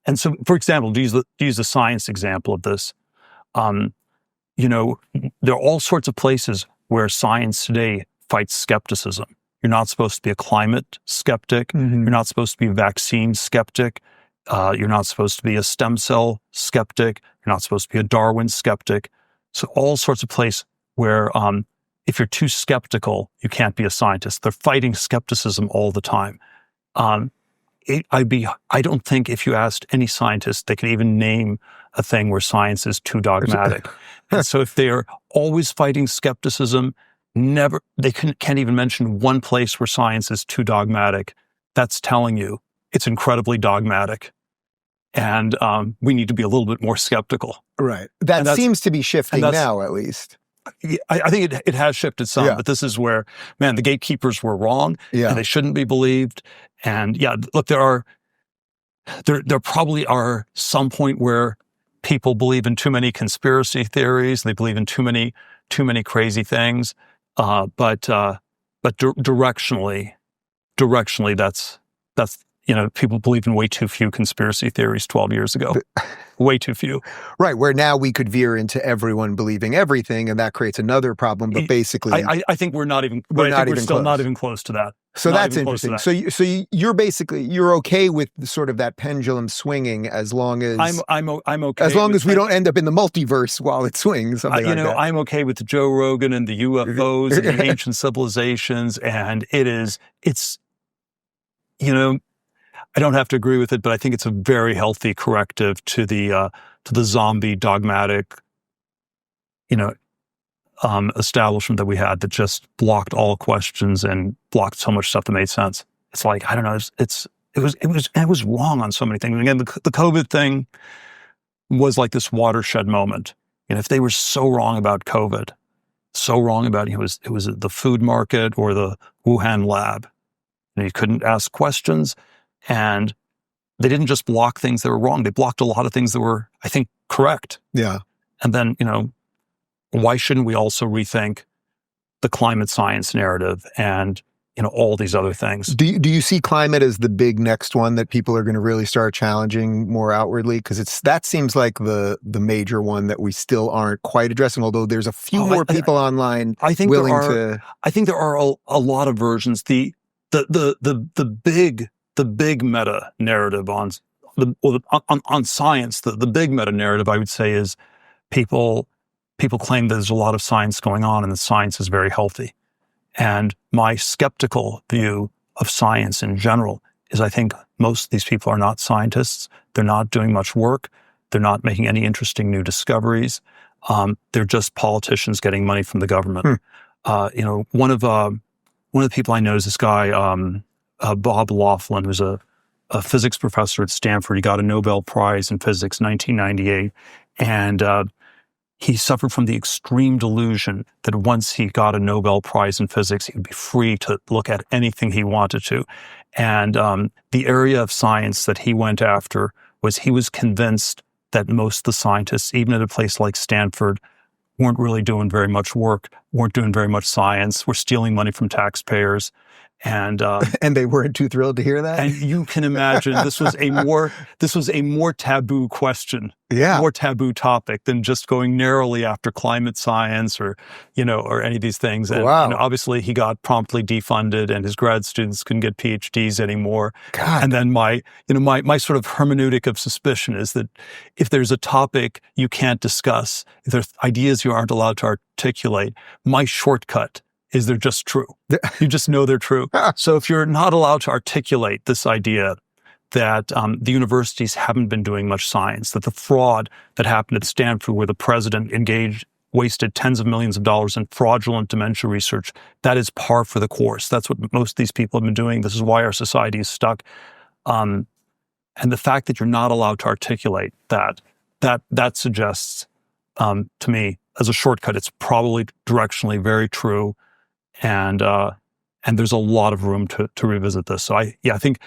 And so, for example, to use the science example of this, there are all sorts of places where science today fights skepticism. You're not supposed to be a climate skeptic. You're not supposed to be a vaccine skeptic. You're not supposed to be a stem cell skeptic. You're not supposed to be a Darwin skeptic. So all sorts of places where if you're too skeptical, you can't be a scientist. They're fighting skepticism all the time. I don't think if you asked any scientist, they could even name a thing where science is too dogmatic. And so if they're always fighting skepticism, they can't even mention one place where science is too dogmatic. That's telling you it's incredibly dogmatic. And we need to be a little bit more skeptical. Right. That seems to be shifting now, at least. I think it has shifted some, Yeah. but this is where, man, the gatekeepers were wrong, Yeah. and they shouldn't be believed. And yeah, look, there probably are some point where people believe in too many conspiracy theories, and they believe in too many crazy things. But directionally, that's people believe in way too few conspiracy theories 12 years ago. Way too few. Right, where now we could veer into everyone believing everything, and that creates another problem. But basically, I think we're not even. We're still not even close to that. So that's interesting. So you're okay with sort of that pendulum swinging as long as I'm okay. As long as we don't end up in the multiverse while it swings. Something like that. I'm okay with Joe Rogan and the UFOs and the ancient civilizations, and it's. I don't have to agree with it, but I think it's a very healthy corrective to the zombie dogmatic, establishment that we had that just blocked all questions and blocked so much stuff that made sense. It's like, I don't know, it was wrong on so many things. Again, the COVID thing was like this watershed moment. If they were so wrong about COVID, so wrong about it was the food market or the Wuhan lab. You couldn't ask questions. And they didn't just block things that were wrong. They blocked a lot of things that were, I think, correct. Yeah. And then, why shouldn't we also rethink the climate science narrative and, all these other things? Do you see climate as the big next one that people are going to really start challenging more outwardly? Because that seems like the major one that we still aren't quite addressing, although there's a few more people online I think willing to... I think there are a lot of versions. The big meta narrative on science, the big meta narrative, I would say, is people claim that there's a lot of science going on and the science is very healthy. And my skeptical view of science in general is I think most of these people are not scientists. They're not doing much work. They're not making any interesting new discoveries. They're just politicians getting money from the government. One of the people I know is this guy, Bob Laughlin, who's a physics professor at Stanford. He got a Nobel Prize in physics in 1998. And he suffered from the extreme delusion that once he got a Nobel Prize in physics, he would be free to look at anything he wanted to. And the area of science that he went after was he was convinced that most of the scientists, even at a place like Stanford, weren't really doing very much work, weren't doing very much science, were stealing money from taxpayers. And they weren't too thrilled to hear that. And you can imagine this was a more taboo question, more taboo topic than just going narrowly after climate science or any of these things. And obviously he got promptly defunded, and his grad students couldn't get PhDs anymore. God. And then my sort of hermeneutic of suspicion is that if there's a topic you can't discuss, if there's ideas you aren't allowed to articulate, my shortcut is they're just true. You just know they're true. So if you're not allowed to articulate this idea that the universities haven't been doing much science, that the fraud that happened at Stanford where the president wasted tens of millions of dollars in fraudulent dementia research, that is par for the course. That's what most of these people have been doing. This is why our society is stuck. And the fact that you're not allowed to articulate that suggests to me, as a shortcut, it's probably directionally very true. And there's a lot of room to revisit this. So I think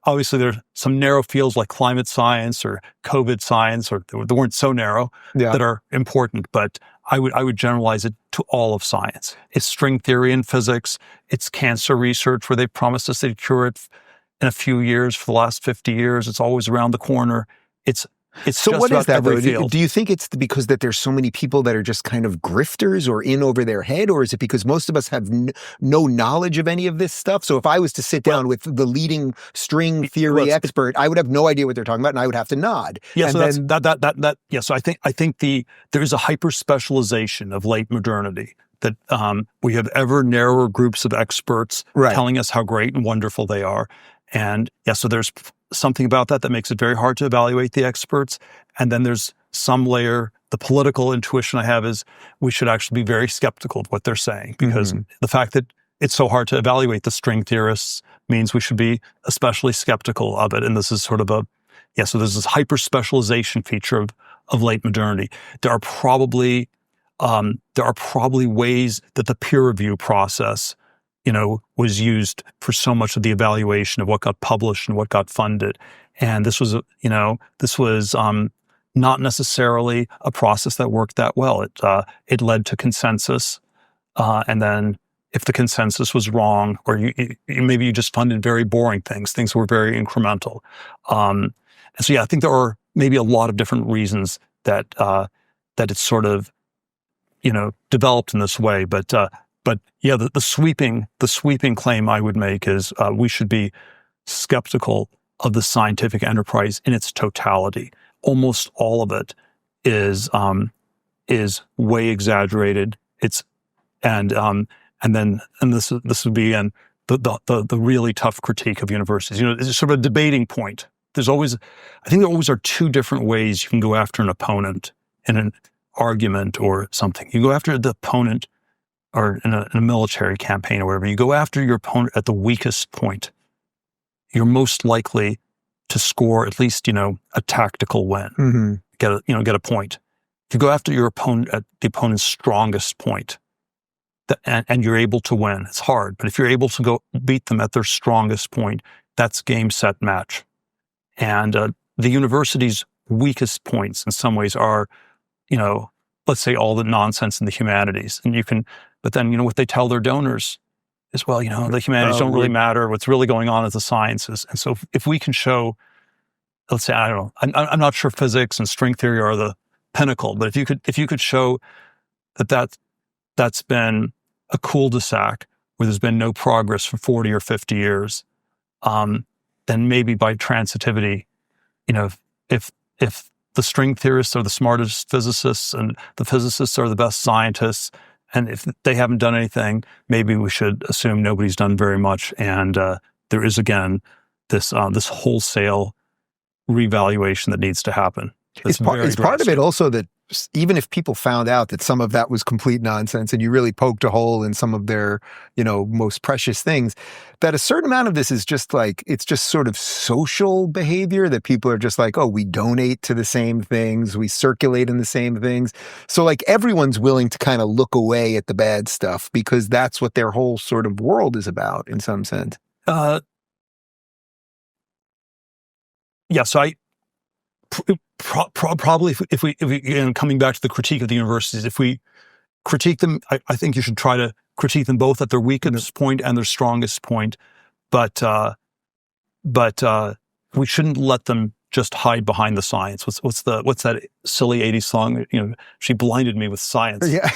obviously there's some narrow fields like climate science or COVID science, or they weren't so narrow, that are important. But I would generalize it to all of science. It's string theory in physics. It's cancer research where they promised us they'd cure it in a few years for the last 50 years. It's always around the corner. It's so just what is that, though? Field. Do you think it's because that there's so many people that are just kind of grifters or in over their head, or is it because most of us have no knowledge of any of this stuff? So if I was to sit down with the leading string theory expert, I would have no idea what they're talking about, and I would have to nod. Yeah, so So I think there is a hyper-specialization of late modernity that we have ever narrower groups of experts telling us how great and wonderful they are. And so there's something about that makes it very hard to evaluate the experts. And then there's some layer, the political intuition I have is we should actually be very skeptical of what they're saying, because the fact that it's so hard to evaluate the string theorists means we should be especially skeptical of it. And this is sort of so there's this hyper-specialization feature of late modernity. There are probably there are probably ways that the peer review process, was used for so much of the evaluation of what got published and what got funded. And this was, not necessarily a process that worked that well. It led to consensus, and then if the consensus was wrong, or maybe you just funded very boring things were very incremental. And so, I think there are maybe a lot of different reasons that it's sort of, developed in this way. But the sweeping claim I would make is we should be skeptical of the scientific enterprise in its totality. Almost all of it is way exaggerated. And this would be the really tough critique of universities. It's sort of a debating point. I think there always are two different ways you can go after an opponent in an argument or something. You go after the opponent, or in a military campaign or whatever. You go after your opponent at the weakest point. You're most likely to score at least, a tactical win, mm-hmm. get a point. If you go after your opponent at the opponent's strongest point, and you're able to win, it's hard. But if you're able to go beat them at their strongest point, that's game, set, match. And the university's weakest points in some ways are, let's say all the nonsense in the humanities. But then, what they tell their donors is, well, the humanities don't really matter. What's really going on is the sciences. And so if we can show, let's say, I don't know, I'm not sure physics and string theory are the pinnacle, but if you could show that's been a cul-de-sac where there's been no progress for 40 or 50 years, then maybe by transitivity, if the string theorists are the smartest physicists and the physicists are the best scientists, and if they haven't done anything, maybe we should assume nobody's done very much. And there is, again, this wholesale revaluation that needs to happen. It's part of it also that even if people found out that some of that was complete nonsense and you really poked a hole in some of their, most precious things, that a certain amount of this is just like, it's just sort of social behavior that people are just like, oh, we donate to the same things, we circulate in the same things. So like everyone's willing to kind of look away at the bad stuff because that's what their whole sort of world is about in some sense. So probably if we coming back to the critique of the universities, if we critique them, I think you should try to critique them both at their weakest point and their strongest point, but we shouldn't let them just hide behind the science. What's that silly 80s song? She blinded me with science. Yeah,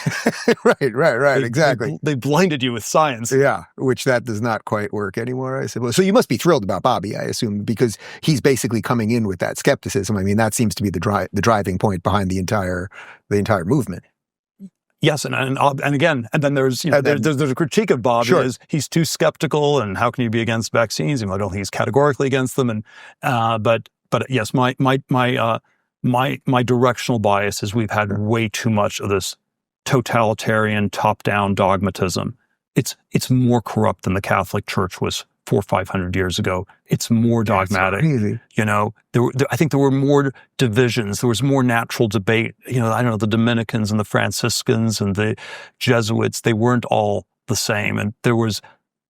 right. Exactly. They blinded you with science. Yeah, which that does not quite work anymore, I suppose. So you must be thrilled about Bobby, I assume, because he's basically coming in with that skepticism. I mean, that seems to be the driving point behind the entire movement. Yes, and again, and then there's there's a critique of Bob is he's too skeptical, and how can you be against vaccines? I don't think he's categorically against them, and but yes, my directional bias is we've had way too much of this totalitarian top-down dogmatism. It's more corrupt than the Catholic Church was 400 or 500 years ago. It's more dogmatic. I think there were more divisions. There was more natural debate. The Dominicans and the Franciscans and the Jesuits, they weren't all the same. And there was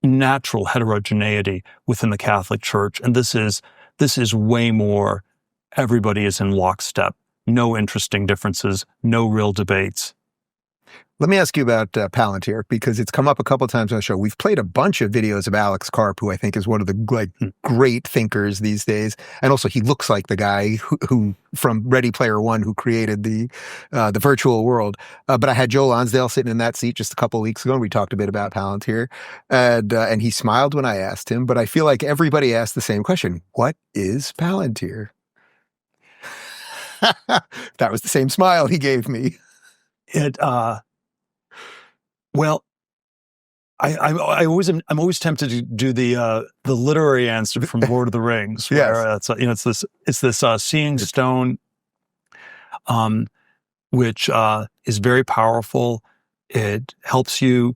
natural heterogeneity within the Catholic Church. And this is way more, everybody is in lockstep. No interesting differences, no real debates. Let me ask you about Palantir, because it's come up a couple of times on the show. We've played a bunch of videos of Alex Karp, who I think is one of the great thinkers these days. And also he looks like the guy who from Ready Player One, who created the virtual world. But I had Joe Lonsdale sitting in that seat just a couple of weeks ago, and we talked a bit about Palantir. And he smiled when I asked him, but I feel like everybody asked the same question. What is Palantir? That was the same smile he gave me. Well, I'm always tempted to do the literary answer from Lord of the Rings. Where it's this seeing stone, which is very powerful. It helps you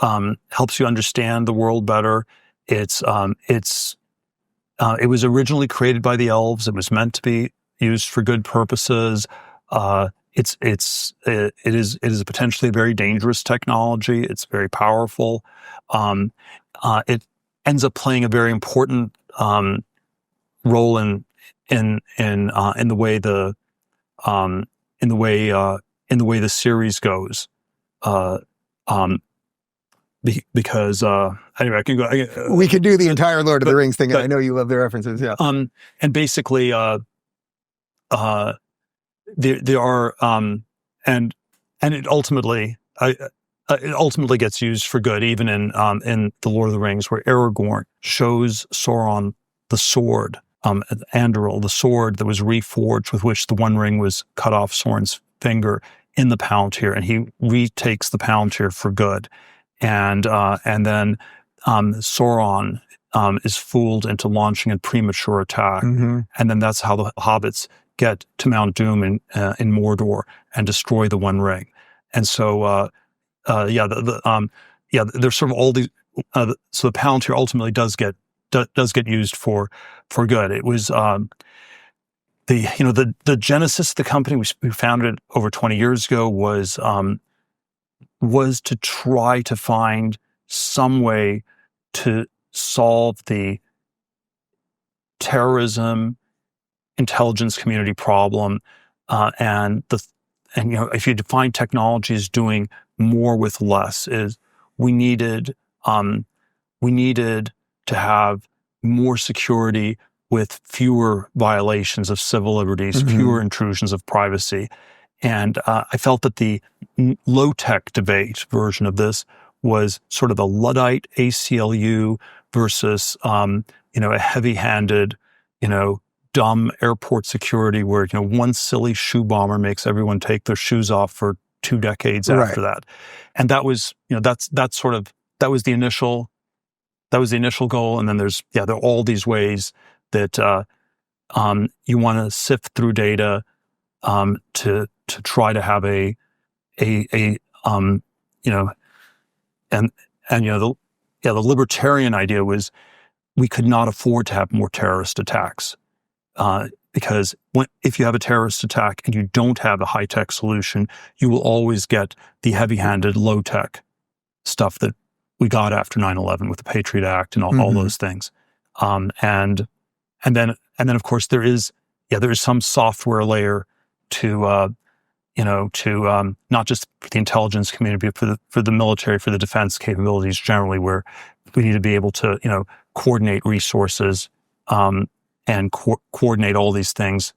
understand the world better. It was originally created by the elves. It was meant to be used for good purposes. it is a potentially very dangerous technology. It's very powerful. It ends up playing a very important role in the way the series goes. Because anyway, I can go. We could do the entire Lord of the Rings thing. I know you love the references. Yeah. And basically, there are and it ultimately gets used for good, even in the Lord of the Rings, where Aragorn shows Sauron the sword, Anduril, the sword that was reforged with which the One Ring was cut off Sauron's finger in the Palantir, and he retakes the Palantir for good, and then Sauron is fooled into launching a premature attack, and then that's how the hobbits get to Mount Doom in Mordor and destroy the One Ring. And so, there's sort of all these. So the Palantir ultimately does get used for good. It was the genesis of the company we founded over 20 years ago was to try to find some way to solve the terrorism intelligence community problem, and if you define technology as doing more with less, is we needed to have more security with fewer violations of civil liberties, fewer intrusions of privacy. And I felt that the low-tech debate version of this was sort of the Luddite ACLU versus, a heavy-handed, dumb airport security where, one silly shoe bomber makes everyone take their shoes off for 2 decades after that. And that was, that was the initial goal. And then there are all these ways that you want to sift through data to try to have the libertarian idea was we could not afford to have more terrorist attacks, because if you have a terrorist attack and you don't have a high-tech solution, you will always get the heavy-handed, low-tech stuff that we got after 9/11 with the Patriot Act and all those things. And then of course there is some software layer to not just for the intelligence community, but for the military, for the defense capabilities generally, where we need to be able to coordinate resources and coordinate all these things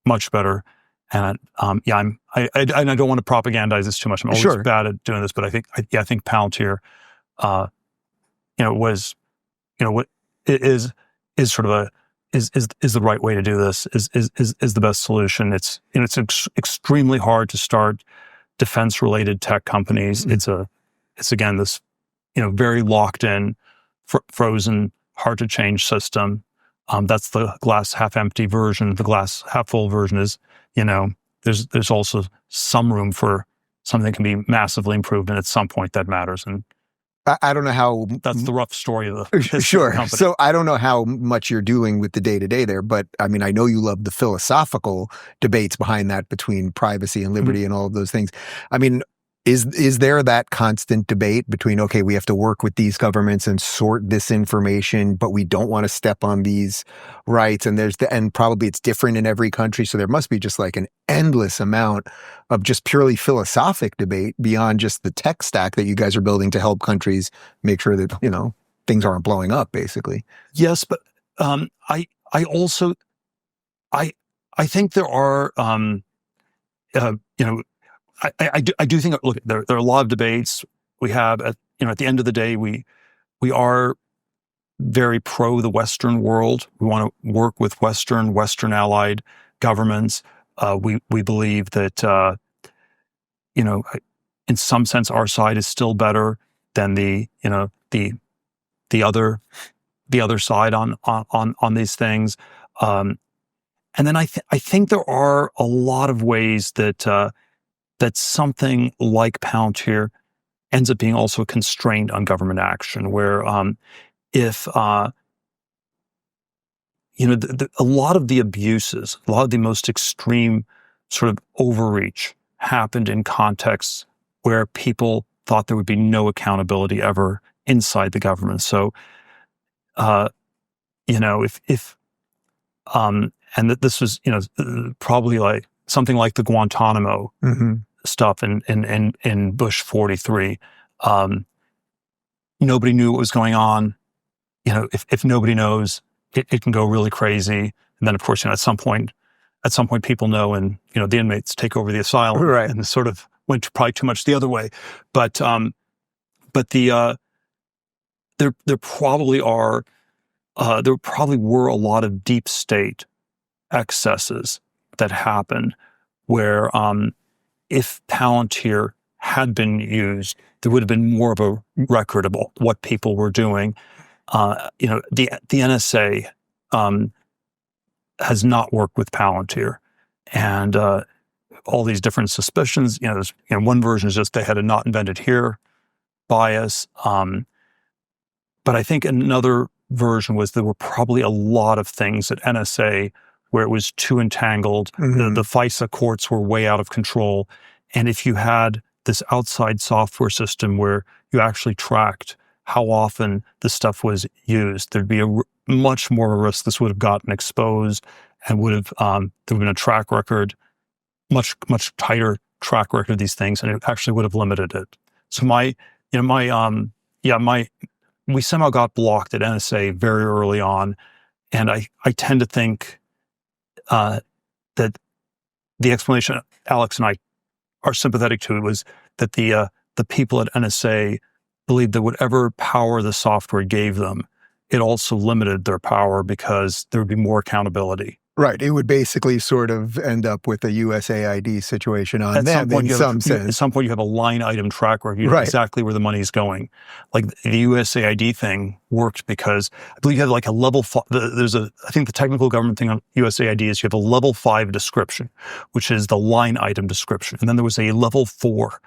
much better. And I don't want to propagandize this too much. I'm always bad at doing this, but I think Palantir, is sort of is the right way to do this, is the best solution. It's extremely hard to start defense related tech companies. It's again this very locked in, frozen, hard to change system. That's the glass half empty version. The glass half full version is there's also some room for something that can be massively improved, and at some point that matters. And I don't know how... That's the rough story of the company. So I don't know how much you're doing with the day-to-day there, but I mean, I know you love the philosophical debates behind that between privacy and liberty and all of those things. I mean, is there that constant debate between, okay, we have to work with these governments and sort this information, but we don't want to step on these rights, and probably it's different in every country, so there must be just like an endless amount of just purely philosophic debate beyond just the tech stack that you guys are building to help countries make sure that things aren't blowing up, basically. Yes, but I also think there are I do think, look, there are a lot of debates we have. At the end of the day, we are very pro the Western world. We want to work with Western allied governments. We believe that in some sense our side is still better than the other side on these things. And then I think there are a lot of ways that something like Palantir ends up being also a constraint on government action, where if a lot of the abuses, a lot of the most extreme sort of overreach happened in contexts where people thought there would be no accountability ever inside the government. So, and that this was, probably like something like the Guantanamo stuff in Bush 43. Nobody knew what was going on. If nobody knows, it can go really crazy. And then, of course, at some point, people know, and the inmates take over the asylum, Right. and it sort of went probably too much the other way. But there probably were a lot of deep state excesses that happened where if Palantir had been used, there would have been more of a record of what people were doing. The NSA has not worked with Palantir, and all these different suspicions. One version is just they had a not invented here bias, but I think another version was there were probably a lot of things at NSA where it was too entangled. The FISA courts were way out of control, and if you had this outside software system where you actually tracked how often the stuff was used, there'd be much more risk this would have gotten exposed, and there would have been a track record, much tighter track record of these things, and it actually would have limited it. So we somehow got blocked at NSA very early on, and I tend to think that the explanation Alex and I are sympathetic to was that the people at NSA believed that whatever power the software gave them, it also limited their power because there would be more accountability. Right. It would basically sort of end up with a USAID situation on them in some sense. At some point, you have a line item track where you know exactly where the money's going. Like the USAID thing worked because I believe you had like a level 5. I think the technical government thing on USAID is you have a level 5 description, which is the line item description. And then there was a level 4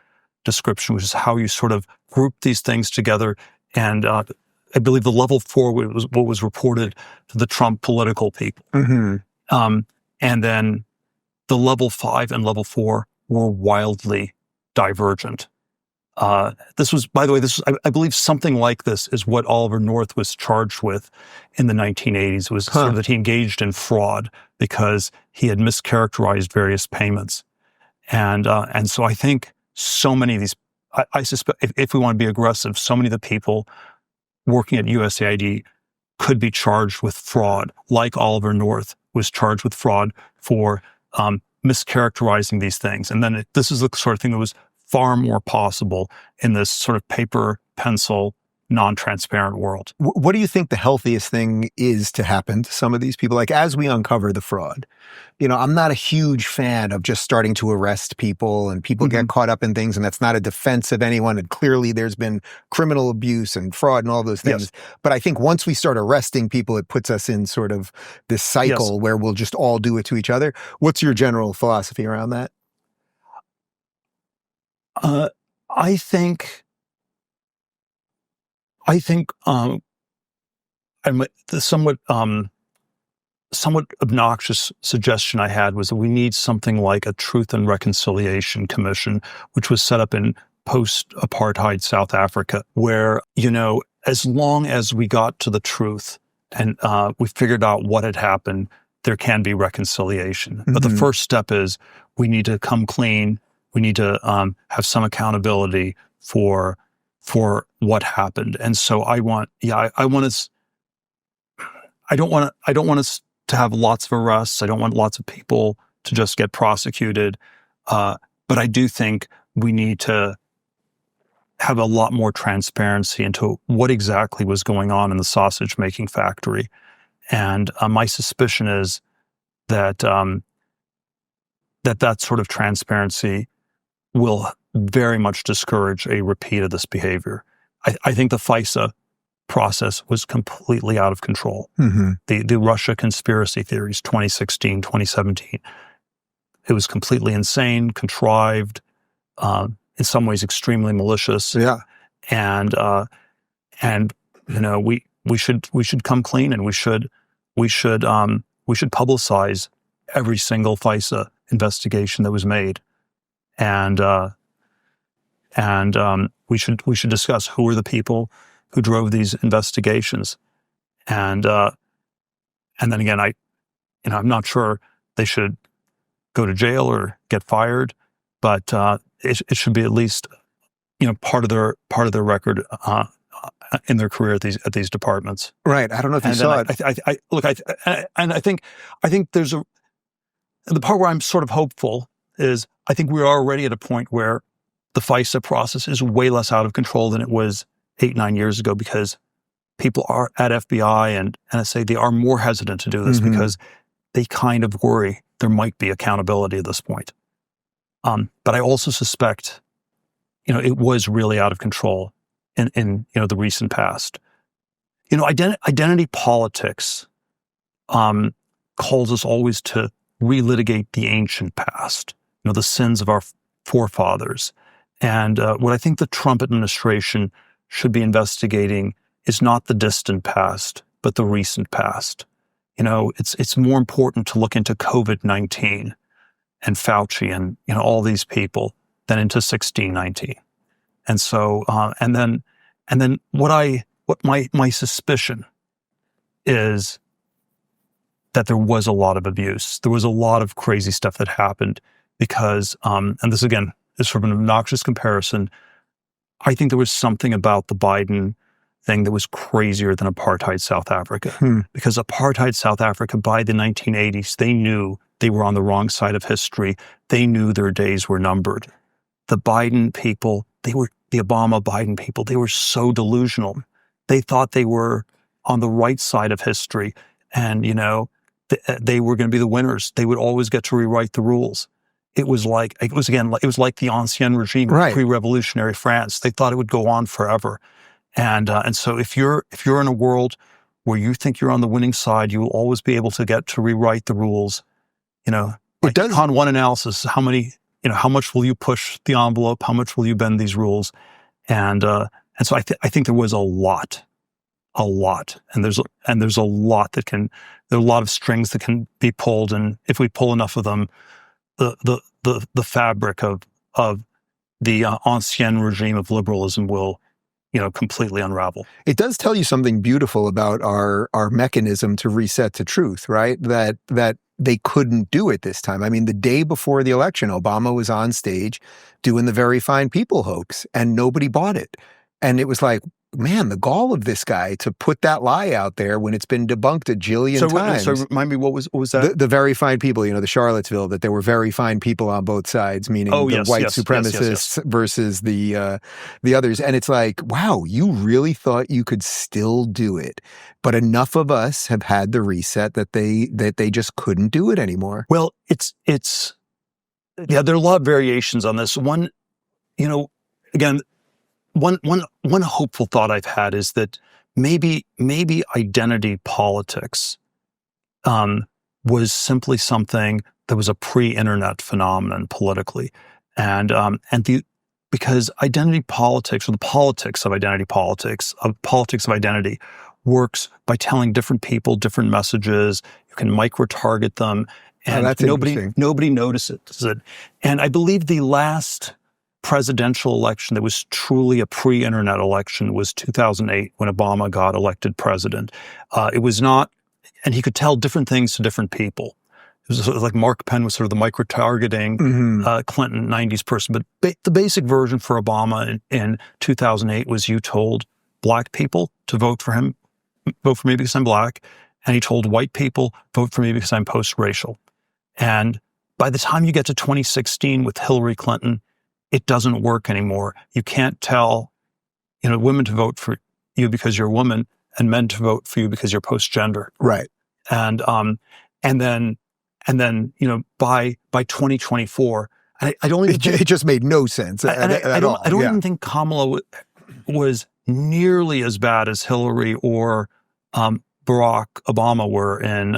description, which is how you sort of group these things together. And I believe the level 4 was what was reported to the Trump political people. And then the level 5 and level 4 were wildly divergent. This was, by the way, I believe something like this is what Oliver North was charged with in the 1980s. It was sort of that he engaged in fraud because he had mischaracterized various payments. And so I think so many of these, I suspect if we want to be aggressive, so many of the people working at USAID could be charged with fraud, like Oliver North was charged with fraud for mischaracterizing these things. And then this is the sort of thing that was far more possible in this sort of paper, pencil, non-transparent world. What do you think the healthiest thing is to happen to some of these people? Like, as we uncover the fraud, I'm not a huge fan of just starting to arrest people and people get caught up in things, and that's not a defense of anyone. And clearly there's been criminal abuse and fraud and all those things. Yes. But I think once we start arresting people, it puts us in sort of this cycle where we'll just all do it to each other. What's your general philosophy around that? I think the somewhat obnoxious suggestion I had was that we need something like a Truth and Reconciliation Commission, which was set up in post-apartheid South Africa, where, as long as we got to the truth and we figured out what had happened, there can be reconciliation. But the first step is we need to come clean. We need to have some accountability for what happened. And so I don't want us to have lots of arrests. I don't want lots of people to just get prosecuted. But I do think we need to have a lot more transparency into what exactly was going on in the sausage making factory. And my suspicion is that that sort of transparency will very much discourage a repeat of this behavior. I think the FISA process was completely out of control. The Russia conspiracy theories, 2016, 2017, it was completely insane, contrived, in some ways extremely malicious. Yeah. And we should come clean, and we should publicize every single FISA investigation that was made, and we should discuss who are the people who drove these investigations, and then again, I'm not sure they should go to jail or get fired, but it should be at least part of their record in their career at these departments. Right. I don't know if you saw it. I think there's the part where I'm sort of hopeful is I think we're already at a point where the FISA process is way less out of control than it was 8-9 years ago, because people are at FBI and NSA, they are more hesitant to do this because they kind of worry there might be accountability at this point. But I also suspect, it was really out of control in the recent past. Identity politics calls us always to relitigate the ancient past, the sins of our forefathers. And what I think the Trump administration should be investigating is not the distant past, but the recent past. It's more important to look into COVID-19 and Fauci and all these people than into 1619. And so, and then what my suspicion is that there was a lot of abuse. There was a lot of crazy stuff that happened because, and this again is sort of an obnoxious comparison. I think there was something about the Biden thing that was crazier than apartheid South Africa. Because apartheid South Africa, by the 1980s, they knew they were on the wrong side of history. They knew their days were numbered. The Biden people, the Obama-Biden people, they were so delusional. They thought they were on the right side of history, and they were going to be the winners. They would always get to rewrite the rules. It was like the Ancien regime, right, pre-revolutionary France. They thought it would go on forever. And so if you're in a world where you think you're on the winning side, you will always be able to get to rewrite the rules. It does. On one analysis, how much will you push the envelope? How much will you bend these rules? And so I think there was a lot, and there's a lot there are a lot of strings that can be pulled, and if we pull enough of them, the fabric of the ancien regime of liberalism will completely unravel. It does tell you something beautiful about our mechanism to reset to truth, right? That they couldn't do it this time. I mean, the day before the election, Obama was on stage doing the very fine people hoax, and nobody bought it. And it was like, man, the gall of this guy to put that lie out there when it's been debunked a jillion times. So remind me, what was that? The very fine people, the Charlottesville, that there were very fine people on both sides, meaning the white supremacists versus the others. And it's like, wow, you really thought you could still do it. But enough of us have had the reset that they just couldn't do it anymore. Well, there are a lot of variations on this. One, again, one hopeful thought I've had is that maybe identity politics was simply something that was a pre-internet phenomenon politically, because identity politics, or the politics of identity works by telling different people different messages. You can micro-target them, and nobody notices it. And I believe the last presidential election that was truly a pre-internet election was 2008, when Obama got elected president. It was not, and he could tell different things to different people. It was sort of like Mark Penn was sort of the micro-targeting Clinton 90s person. But the basic version for Obama in 2008 was, you told black people to vote for me because I'm black, and he told white people, vote for me because I'm post-racial. And by the time you get to 2016 with Hillary Clinton, it doesn't work anymore. You can't tell, women to vote for you because you're a woman, and men to vote for you because you're post-gender. Right. And then by 2024, I don't even think it just made no sense I don't even think Kamala was nearly as bad as Hillary or Barack Obama were in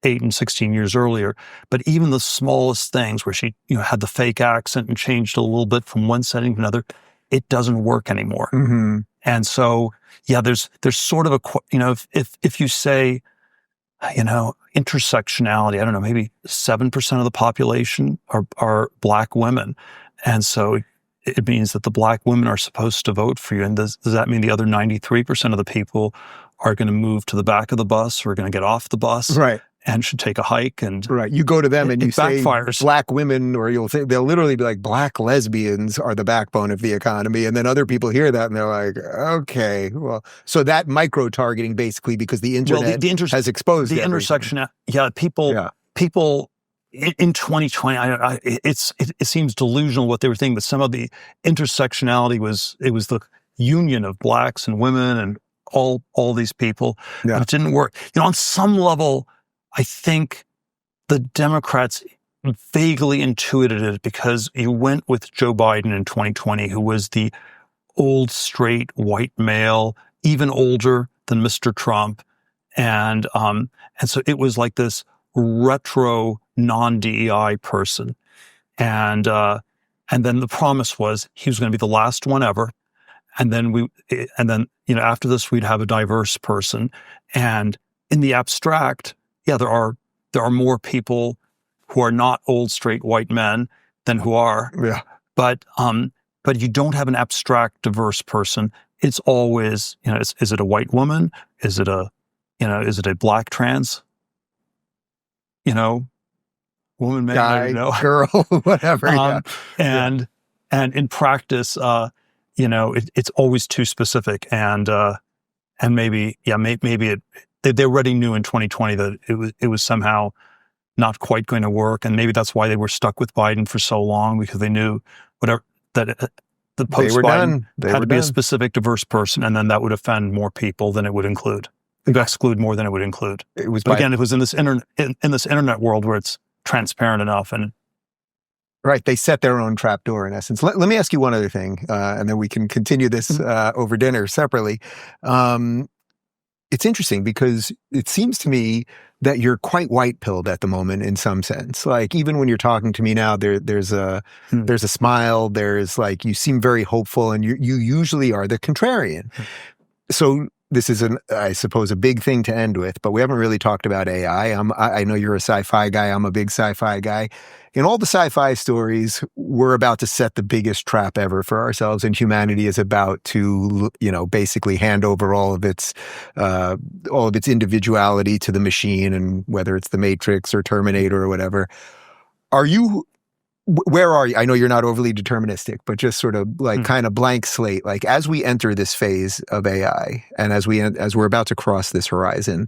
8 and 16 years earlier. But even the smallest things where she had the fake accent and changed a little bit from one setting to another, it doesn't work anymore. And so there's sort of if you say, intersectionality. I don't know, maybe 7% of the population are Black women. And so it means that the Black women are supposed to vote for you. And does that mean the other 93% of the people are going to move to the back of the bus or are going to get off the bus? Right. And should take a hike? And right, you go to them and you say backfires. Black women, or they'll literally be like, Black lesbians are the backbone of the economy, and then other people hear that and they're like, okay, well, so that micro targeting basically because the internet has exposed the intersection. Yeah, people in 2020. It seems delusional what they were thinking, but some of the intersectionality was the union of Blacks and women and all these people. Yeah. But it didn't work. On some level, I think the Democrats vaguely intuited it because you went with Joe Biden in 2020, who was the old, straight, white male, even older than Mr. Trump. And so it was like this retro non-DEI person. And then the promise was he was going to be the last one ever. And then after this, we'd have a diverse person. And in the abstract, yeah, there are more people who are not old, straight white men than who are. Yeah. But you don't have an abstract, diverse person. It's always, is it a white woman? Is it a Black trans? Woman, man, guy, girl, whatever. And in practice, it's always too specific. And maybe they already knew in 2020 that it was somehow not quite going to work, and maybe that's why they were stuck with Biden for so long, because they knew that the post-Biden had to be a specific, diverse person, and then that would offend more people than it would include. It would exclude more than it would include. But again, it was in this internet world where it's transparent enough, and right, they set their own trapdoor in essence. Let me ask you one other thing, and then we can continue this over dinner separately. It's interesting because it seems to me that you're quite white-pilled at the moment in some sense. Like even when you're talking to me now, there's a smile. There's like you seem very hopeful, and you usually are the contrarian. So this is I suppose a big thing to end with, but we haven't really talked about AI. I know you're a sci-fi guy. I'm a big sci-fi guy. In all the sci-fi stories, we're about to set the biggest trap ever for ourselves, and humanity is about to, basically hand over all of its individuality to the machine, and whether it's the Matrix or Terminator or whatever. Where are you? I know you're not overly deterministic, but just sort of like kind of blank slate. Like as we enter this phase of AI, and as we're about to cross this horizon,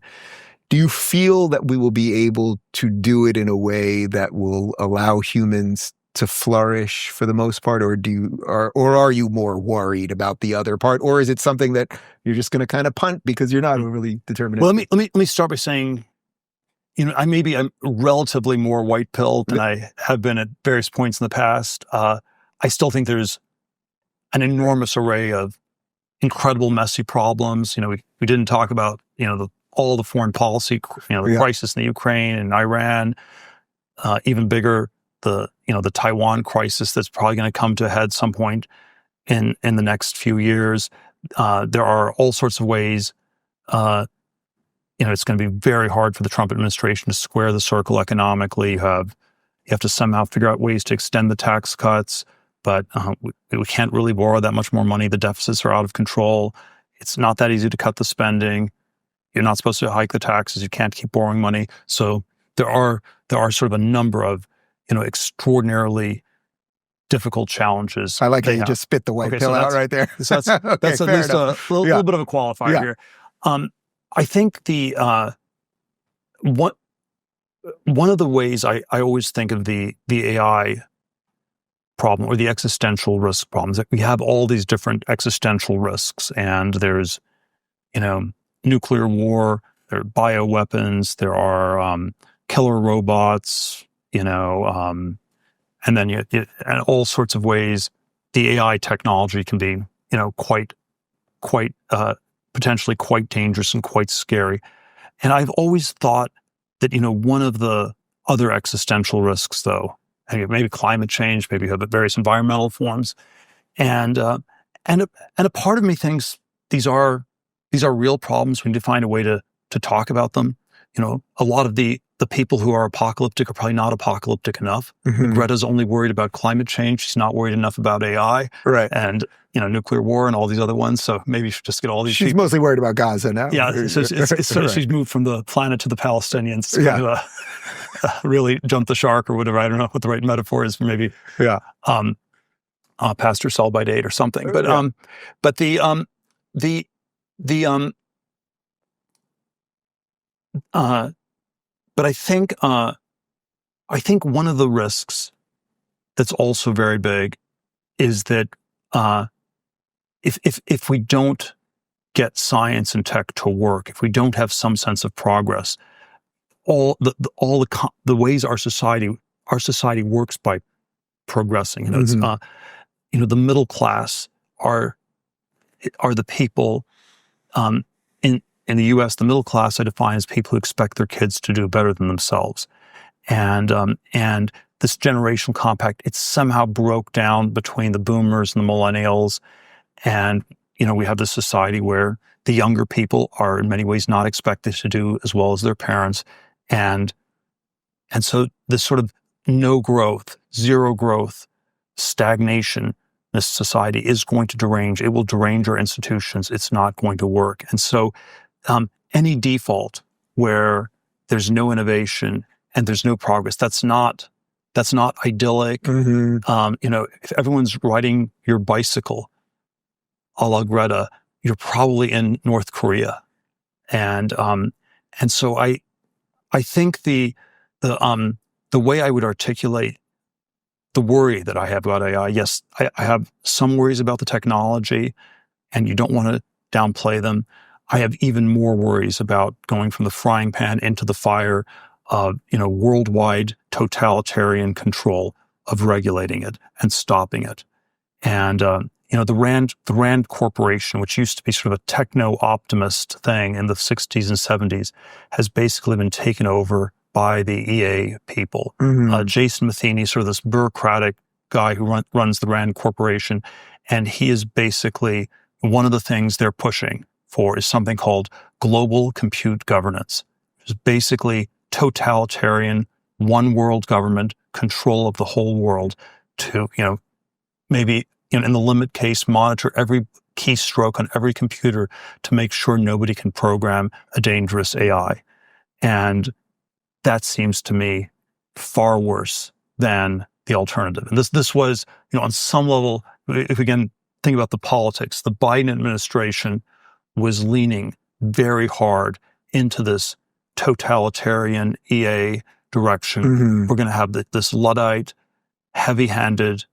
do you feel that we will be able to do it in a way that will allow humans to flourish for the most part, or are you more worried about the other part, or is it something that you're just going to kind of punt because you're not overly deterministic? Well, let me start by saying, I'm relatively more white-pilled than I have been at various points in the past. I still think there's an enormous array of incredible, messy problems. We didn't talk about, all the foreign policy, the crisis in the Ukraine and Iran, even bigger, the Taiwan crisis that's probably going to come to a head some point in the next few years. There are all sorts of ways, it's going to be very hard for the Trump administration to square the circle economically. You have to somehow figure out ways to extend the tax cuts, but we can't really borrow that much more money. The deficits are out of control. It's not that easy to cut the spending. You're not supposed to hike the taxes. You can't keep borrowing money. So there are sort of a number of extraordinarily difficult challenges. I like how you just spit the white pill out right there. So that's at least a little bit of a qualifier here. I think one of the ways I always think of the AI problem, or the existential risk problems, that we have all these different existential risks, and there's nuclear war, there are bioweapons, there are killer robots, and then and all sorts of ways the AI technology can be quite potentially quite dangerous and quite scary. And I've always thought that, one of the other existential risks, though, maybe climate change, maybe you have various environmental forms, and a part of me thinks these are real problems. We need to find a way to talk about them. a lot of the people who are apocalyptic are probably not apocalyptic enough. Greta's only worried about climate change. She's not worried enough about AI. Right. And, nuclear war and all these other ones. So maybe you should just get all these She's people. mostly worried about Gaza now. Yeah. So she's moved from the planet to the Palestinians to really jump the shark or whatever. I don't know what the right metaphor is for maybe. Yeah. Past her sell by date or something. But but I think one of the risks that's also very big is that if we don't get science and tech to work, if we don't have some sense of progress, all the ways our society works by progressing. It's the middle class are the people in the U.S. The middle class I define as people who expect their kids to do better than themselves, and this generational compact, it somehow broke down between the boomers and the millennials, and we have this society where the younger people are in many ways not expected to do as well as their parents, and so this sort of no growth, zero growth, stagnation, this society is going to derange. It will derange our institutions. It's not going to work. And so any default where there's no innovation and there's no progress, that's not idyllic. If everyone's riding your bicycle a la Greta, you're probably in North Korea. And so I think the way I would articulate the worry that I have about AI, yes, I have some worries about the technology, and you don't want to downplay them. I have even more worries about going from the frying pan into the fire of, worldwide totalitarian control of regulating it and stopping it. And, the Rand Corporation, which used to be sort of a techno-optimist thing in the 60s and 70s, has basically been taken over by the EA people. Jason Matheny, sort of this bureaucratic guy who runs the Rand Corporation, and he is basically, one of the things they're pushing for is something called global compute governance, which is basically totalitarian, one world government, control of the whole world to, maybe in the limit case, monitor every keystroke on every computer to make sure nobody can program a dangerous AI. And that seems to me far worse than the alternative. And this was, on some level, if we can think about the politics, the Biden administration was leaning very hard into this totalitarian EA direction. We're going to have this Luddite, heavy-handed,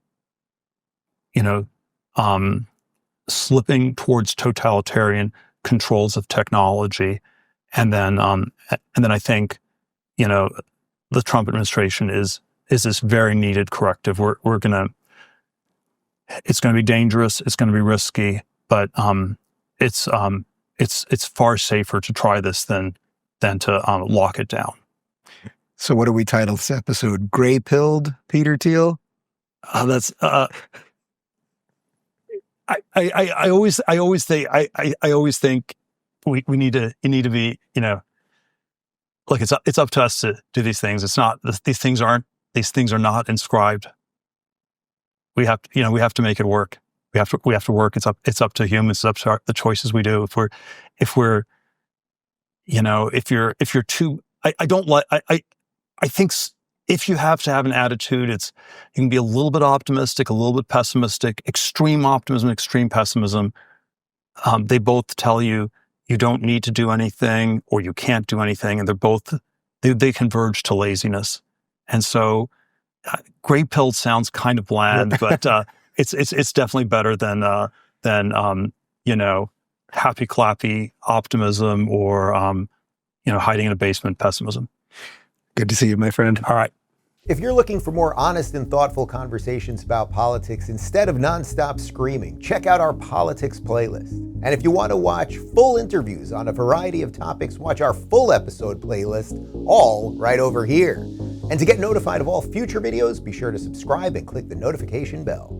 slipping towards totalitarian controls of technology, and then I think, the Trump administration is this very needed corrective. It's going to be dangerous. It's going to be risky, but it's far safer to try this than to lock it down. So what do we title this episode? Gray-pilled Peter Thiel? That's. I always think you need to be, like it's up to us to do these things. It's not, these things are not inscribed. We have to make it work. We have to work. It's up to humans. It's up to the choices we do. If you're too, I think if you have to have an attitude, you can be a little bit optimistic, a little bit pessimistic, extreme optimism, extreme pessimism. They both tell you don't need to do anything or you can't do anything, and they converge to laziness. And so, gray-pilled sounds kind of bland, but it's definitely better than happy clappy optimism or hiding in a basement pessimism. Good to see you, my friend. All right. If you're looking for more honest and thoughtful conversations about politics instead of nonstop screaming, check out our politics playlist. And if you want to watch full interviews on a variety of topics, watch our full episode playlist, all right over here. And to get notified of all future videos, be sure to subscribe and click the notification bell.